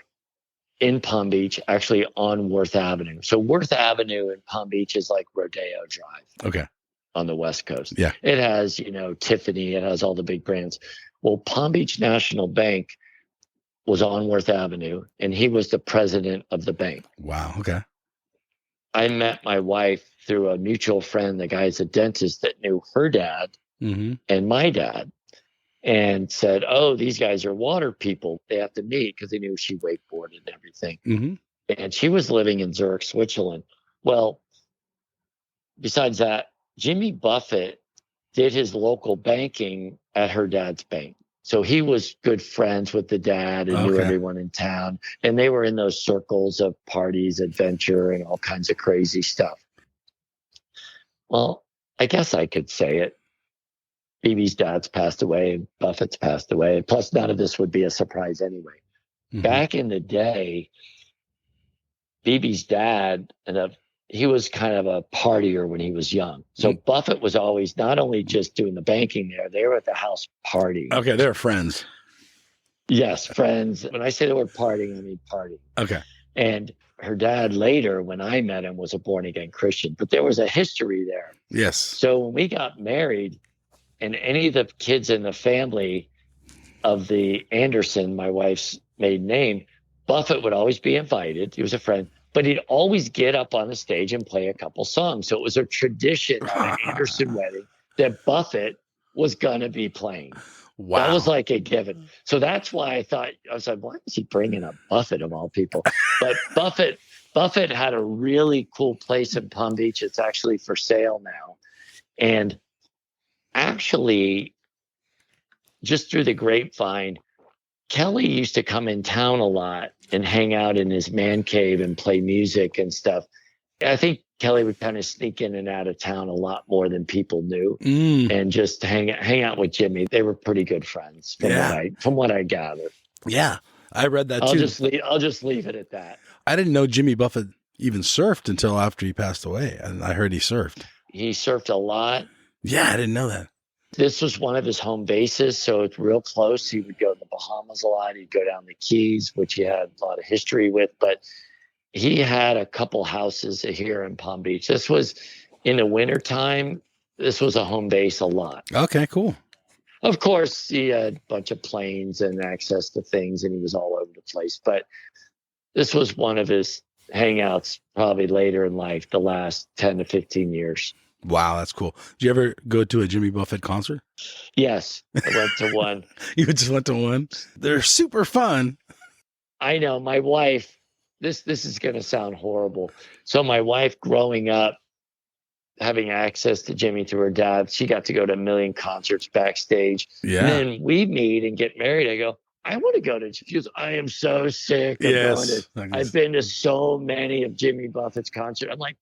in Palm Beach, actually on Worth Avenue. So Worth Avenue in Palm Beach is like Rodeo Drive. Okay. On the West Coast. Yeah. It has, Tiffany, it has all the big brands. Well, Palm Beach National Bank was on Worth Avenue, and he was the president of the bank. Wow. Okay. I met my wife through a mutual friend, the guy's a dentist that knew her dad and my dad, and said, oh, these guys are water people. They have to meet, because they knew she wakeboarded and everything. Mm-hmm. And she was living in Zurich, Switzerland. Well, besides that, Jimmy Buffett did his local banking at her dad's bank. So he was good friends with the dad and knew everyone in town. And they were in those circles of parties, adventure, and all kinds of crazy stuff. Well, I guess I could say it. BB's dad's passed away and Buffett's passed away. Plus, none of this would be a surprise anyway. Mm-hmm. Back in the day, BB's dad he was kind of a partier when he was young. So Buffett was always not only just doing the banking there, they were at the house partying. Okay, they're friends. Yes, friends. When I say the word partying, I mean partying. Okay. And her dad later, when I met him, was a born-again Christian. But there was a history there. Yes. So when we got married, and any of the kids in the family of the Anderson, my wife's maiden name, Buffett would always be invited. He was a friend. But he'd always get up on the stage and play a couple songs. So it was a tradition at an Anderson wedding that Buffett was going to be playing. Wow. That was like a given. So that's why I was like, why is he bringing up Buffett of all people? But Buffett had a really cool place in Palm Beach. It's actually for sale now. And actually, just through the grapevine, Kelly used to come in town a lot and hang out in his man cave and play music and stuff. I think Kelly would kind of sneak in and out of town a lot more than people knew, and just hang out with Jimmy. They were pretty good friends from what I gathered. Yeah, I read that too. I'll just leave it at that. I didn't know Jimmy Buffett even surfed until after he passed away, and I heard he surfed. He surfed a lot. Yeah, I didn't know that. This was one of his home bases, so it's real close. He would go to the Bahamas a lot. He'd go down the Keys, which he had a lot of history with. But he had a couple houses here in Palm Beach. This was in the wintertime. This was a home base a lot. Okay, cool. Of course, he had a bunch of planes and access to things, and he was all over the place. But this was one of his hangouts probably later in life, the last 10 to 15 years. Wow, that's cool. Did you ever go to a Jimmy Buffett concert? Yes, I went to one. You just went to one? They're super fun. I know my wife, this is going to sound horrible. So my wife growing up, having access to Jimmy through her dad, she got to go to a million concerts backstage. Yeah. And then we meet and get married. I go, I want to go to, she goes, I am so sick of going to, I've been to so many of Jimmy Buffett's concerts. I'm like,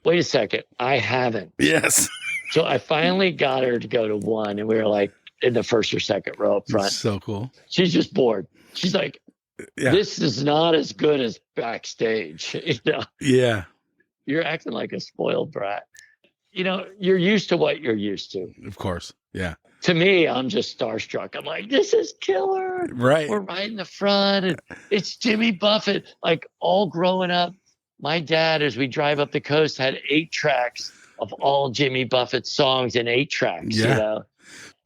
wait a second, I haven't. Yes. So I finally got her to go to one, and we were like in the first or second row up front. So cool. She's just bored. She's like, this is not as good as backstage. You know? Yeah. You're acting like a spoiled brat. You know, you're used to what you're used to. Of course. Yeah. To me, I'm just starstruck. I'm like, this is killer. Right. We're right in the front. And it's Jimmy Buffett. Like all growing up, my dad, as we drive up the coast, had 8 tracks of all Jimmy Buffett songs in 8 tracks. Yeah. You know?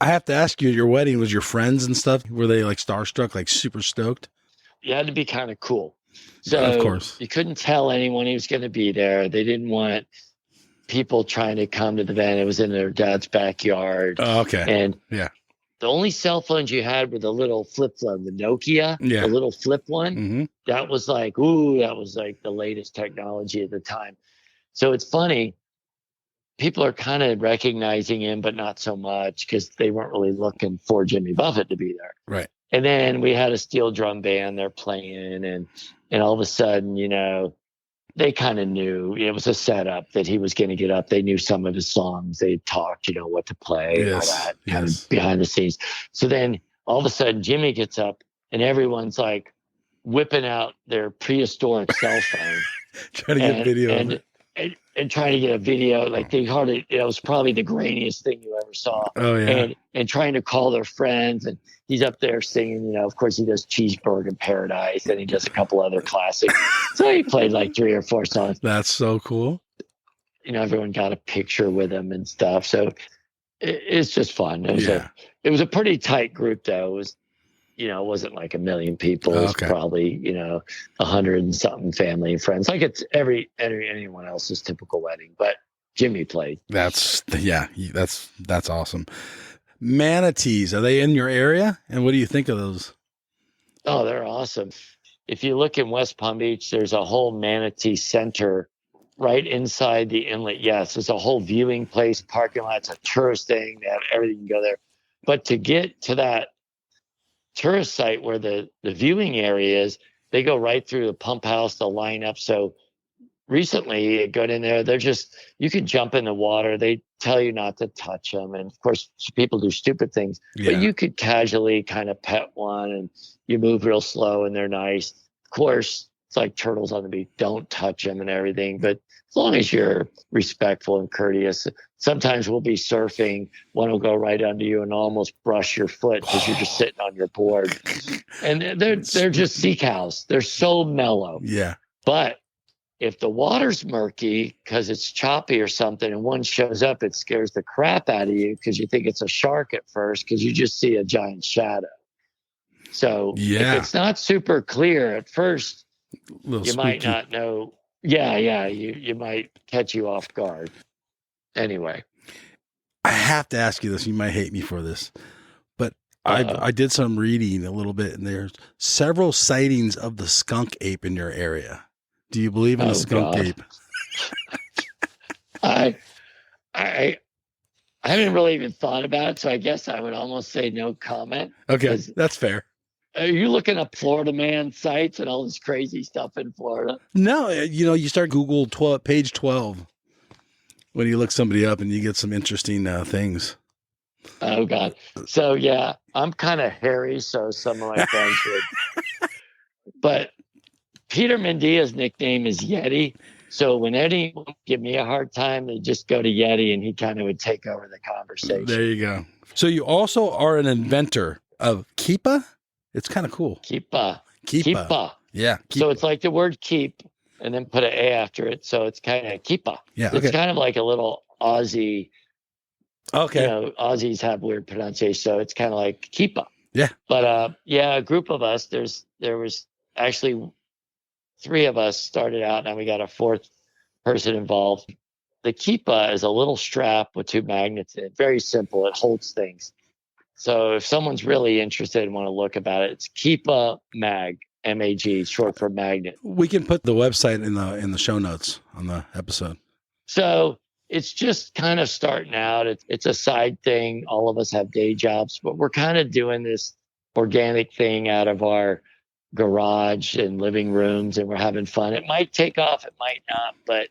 I have to ask you, at your wedding, was your friends and stuff, were they like starstruck, like super stoked? You had to be kind of cool. So of course, you couldn't tell anyone he was going to be there. They didn't want people trying to come to the event. It was in their dad's backyard. Oh, okay. And yeah, the only cell phones you had were the little flip phone, the Nokia, the little flip one. Mm-hmm. That was like, that was like the latest technology at the time. So it's funny. People are kind of recognizing him, but not so much because they weren't really looking for Jimmy Buffett to be there. Right. And then we had a steel drum band they're playing, and all of a sudden, you know, they kind of knew it was a setup that he was going to get up. They knew some of his songs. They talked, you know, what to play and all that kind of behind the scenes. So then all of a sudden Jimmy gets up and everyone's like whipping out their prehistoric cell phone. Trying to get video of it. And trying to get a video, like they hardly, it was probably the grainiest thing you ever saw. Oh yeah. And trying to call their friends, and he's up there singing, you know, of course he does Cheeseburger in Paradise, and he does a couple other classics. So he played like 3 or 4 songs. That's so cool. You know, everyone got a picture with him and stuff. So it's just fun. It was a pretty tight group though. It was, you know, it wasn't like 1 million people. It was probably, you know, 100 and something family and friends. Like it's anyone else's typical wedding, but Jimmy played. That's awesome. Manatees, are they in your area? And what do you think of those? Oh, they're awesome. If you look in West Palm Beach, there's a whole manatee center right inside the inlet. Yes, there's a whole viewing place, parking lot. It's a tourist thing. They have everything, you can go there. But to get to that tourist site where the viewing area is, they go right through the pump house, the lineup. So recently I got in there, you can jump in the water. They tell you not to touch them. And of course people do stupid things, but you could casually kind of pet one and you move real slow and they're nice. Of course, it's like turtles on the beach. Don't touch them and everything. But as long as you're respectful and courteous, sometimes we'll be surfing. One will go right under you and almost brush your foot because you're just sitting on your board. And they're just sea cows. They're so mellow. Yeah. But if the water's murky because it's choppy or something and one shows up, it scares the crap out of you because you think it's a shark at first because you just see a giant shadow. So if it's not super clear at first, you might not know. Yeah. You might catch you off guard. Anyway. I have to ask you this. You might hate me for this, but I did some reading a little bit, and there's several sightings of the skunk ape in your area. Do you believe in the skunk ape? I haven't really even thought about it, so I guess I would almost say no comment. Okay, that's fair. Are you looking up Florida man sites and all this crazy stuff in Florida? No, you start Google page 12 when you look somebody up and you get some interesting things. Oh God. So yeah, I'm kind of hairy, so some of my friends would. But Peter Mendia's nickname is Yeti. So when anyone give me a hard time, they just go to Yeti and he kind of would take over the conversation. There you go. So you also are an inventor of Keepa? It's kind of cool. Keepa. Yeah. Keepa. So it's like the word keep and then put an A after it. So it's kind of Keepa. Yeah. It's kind of like a little Aussie. Okay. You know, Aussies have weird pronunciation. So it's kind of like Keepa. Yeah. But a group of us, there was actually 3 of us started out. Now we got a 4th person involved. the Keepa is a little strap with 2 magnets in it. Very simple. It holds things. So if someone's really interested and want to look about it, it's Keepa Mag, MAG, short for magnet. We can put the website in the show notes on the episode. So it's just kind of starting out. It's a side thing. All of us have day jobs, but we're kind of doing this organic thing out of our garage and living rooms, and we're having fun. It might take off, it might not, but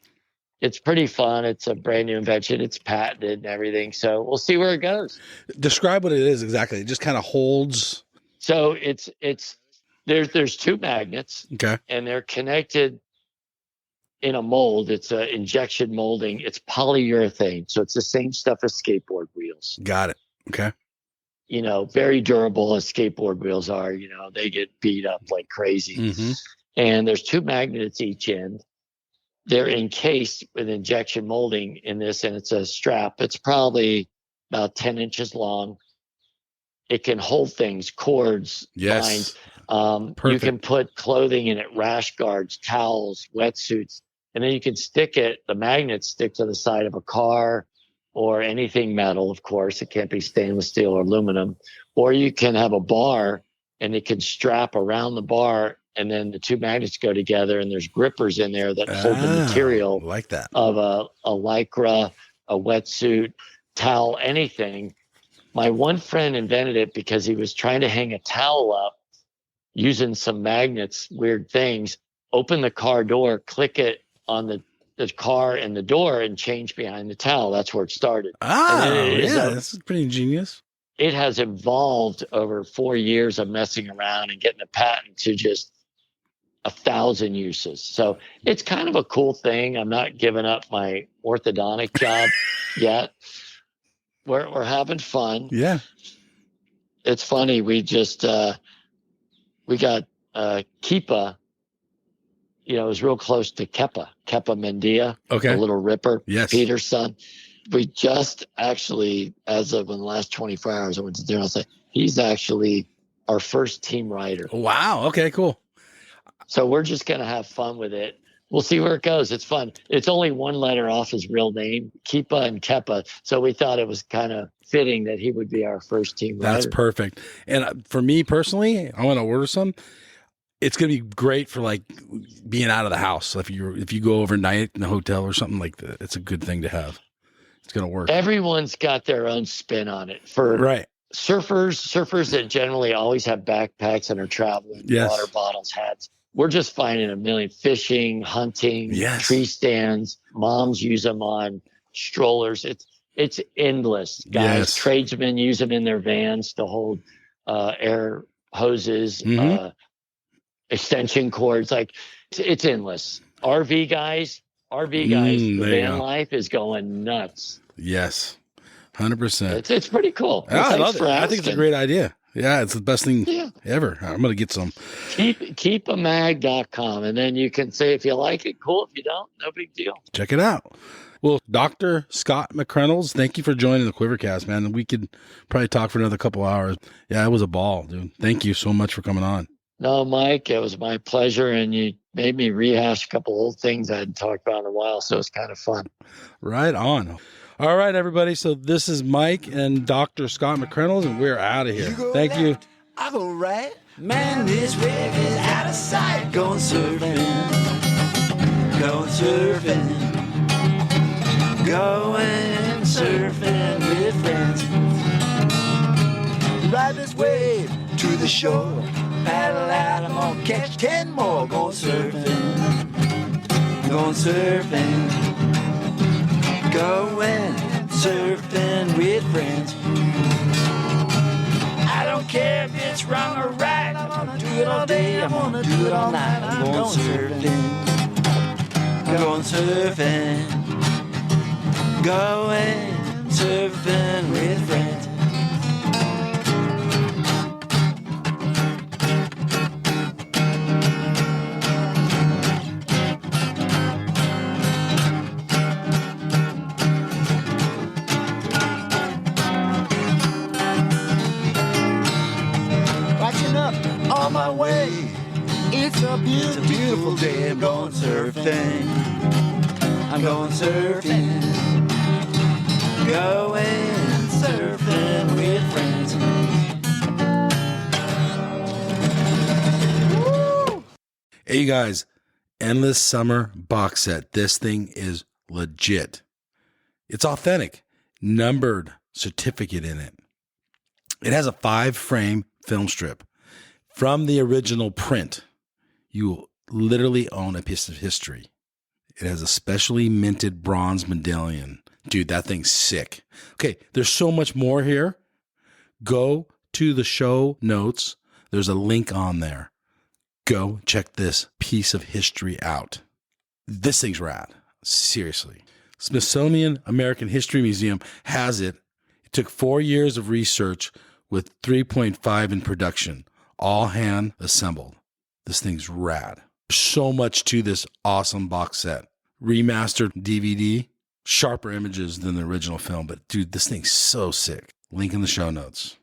it's pretty fun. It's a brand new invention. It's patented and everything. So we'll see where it goes. Describe what it is exactly. It just kind of holds. So there's 2 magnets, Okay. and they're connected in a mold. It's an injection molding. It's polyurethane. So it's the same stuff as skateboard wheels. Got it. Okay. Very durable as skateboard wheels are. They get beat up like crazy. Mm-hmm. And there's 2 magnets each end. They're encased with injection molding in this, and it's a strap. It's probably about 10 inches long. It can hold things, cords, Yes. lines. You can put clothing in it, rash guards, towels, wetsuits, and then you can the magnets stick to the side of a car or anything metal, of course. It can't be stainless steel or aluminum. Or you can have a bar, and it can strap around the bar, and then the 2 magnets go together, and there's grippers in there that hold the material like that of a lycra, a wetsuit, towel, anything. My one friend invented it because he was trying to hang a towel up using some magnets, weird things, open the car door, click it on the car and the door, and change behind the towel. That's where it started. This is pretty ingenious. It has evolved over 4 years of messing around and getting a patent to just 1,000 uses. So it's kind of a cool thing. I'm not giving up my orthodontic job yet. We're having fun. Yeah. It's funny. We just, we got Keepa, it was real close to Kepa Mendia, Okay. the little ripper, Yes. Peter's son. We just actually, as of in the last 24 hours, I went to dinner. I said, he's actually our first team rider. Wow. Okay, cool. So we're just going to have fun with it. We'll see where it goes. It's fun. It's only 1 letter off his real name, Keepa and Kepa. So we thought it was kind of fitting that he would be our first team rider. That's perfect. And for me personally, I want to order some. It's going to be great for like being out of the house. So if you go overnight in a hotel or something like that, it's a good thing to have. It's going to work. Everyone's got their own spin on it. For surfers that generally always have backpacks and are traveling, Yes. water bottles, hats. We're just finding a million: fishing, hunting, Yes. tree stands. Moms use them on strollers. It's endless, guys. Yes. Tradesmen use them in their vans to hold air hoses, Mhm. extension cords. Like it's endless. RV guys, the there you van go. life is going nuts. Yes. 100%. It's pretty cool. I Thanks love it. for I think it's a asking. great idea. Yeah, it's the best thing Yeah. ever. I'm going to get some. Keepamag.com, and then you can say if you like it, cool. If you don't, no big deal. Check it out. Well, Dr. Scott McCranels, thank you for joining the QuiverCast, man. We could probably talk for another couple hours. Yeah, it was a ball, dude. Thank you so much for coming on. No, Mike, it was my pleasure, and you made me rehash a couple old things I hadn't talked about in a while, so it's kind of fun. Right on. All right, everybody. So this is Mike and Dr. Scott McCranels, and we're out of here. go Thank you. left, I go right. Man, this wave is out of sight. Going surfing. Going surfing. Going surfing with friends. Ride this wave to the shore. Paddle out, I'm gonna catch 10 more. Going surfing. Going surfing. Going surfing with friends. I don't care if it's wrong or right. I'm gonna do it all day. I'm gonna do it all night. I'm going surfing. Going surfing. Going surfing with friends. Watching up on my way. It's a beautiful day. I'm going surfing. I'm going surfing. Going surfing with friends. Hey, you guys, Endless Summer box set. This thing is legit. It's authentic, numbered certificate in it. It has a 5-frame film strip from the original print. You literally own a piece of history. It has a specially minted bronze medallion. Dude, that thing's sick. Okay, there's so much more here. Go to the show notes. There's a link on there. Go check this piece of history out. This thing's rad. Seriously. Smithsonian American History Museum has it. It took 4 years of research with 3.5 in production, all hand assembled. This thing's rad. So much to this awesome box set. Remastered DVD, sharper images than the original film, but dude, this thing's so sick. Link in the show notes.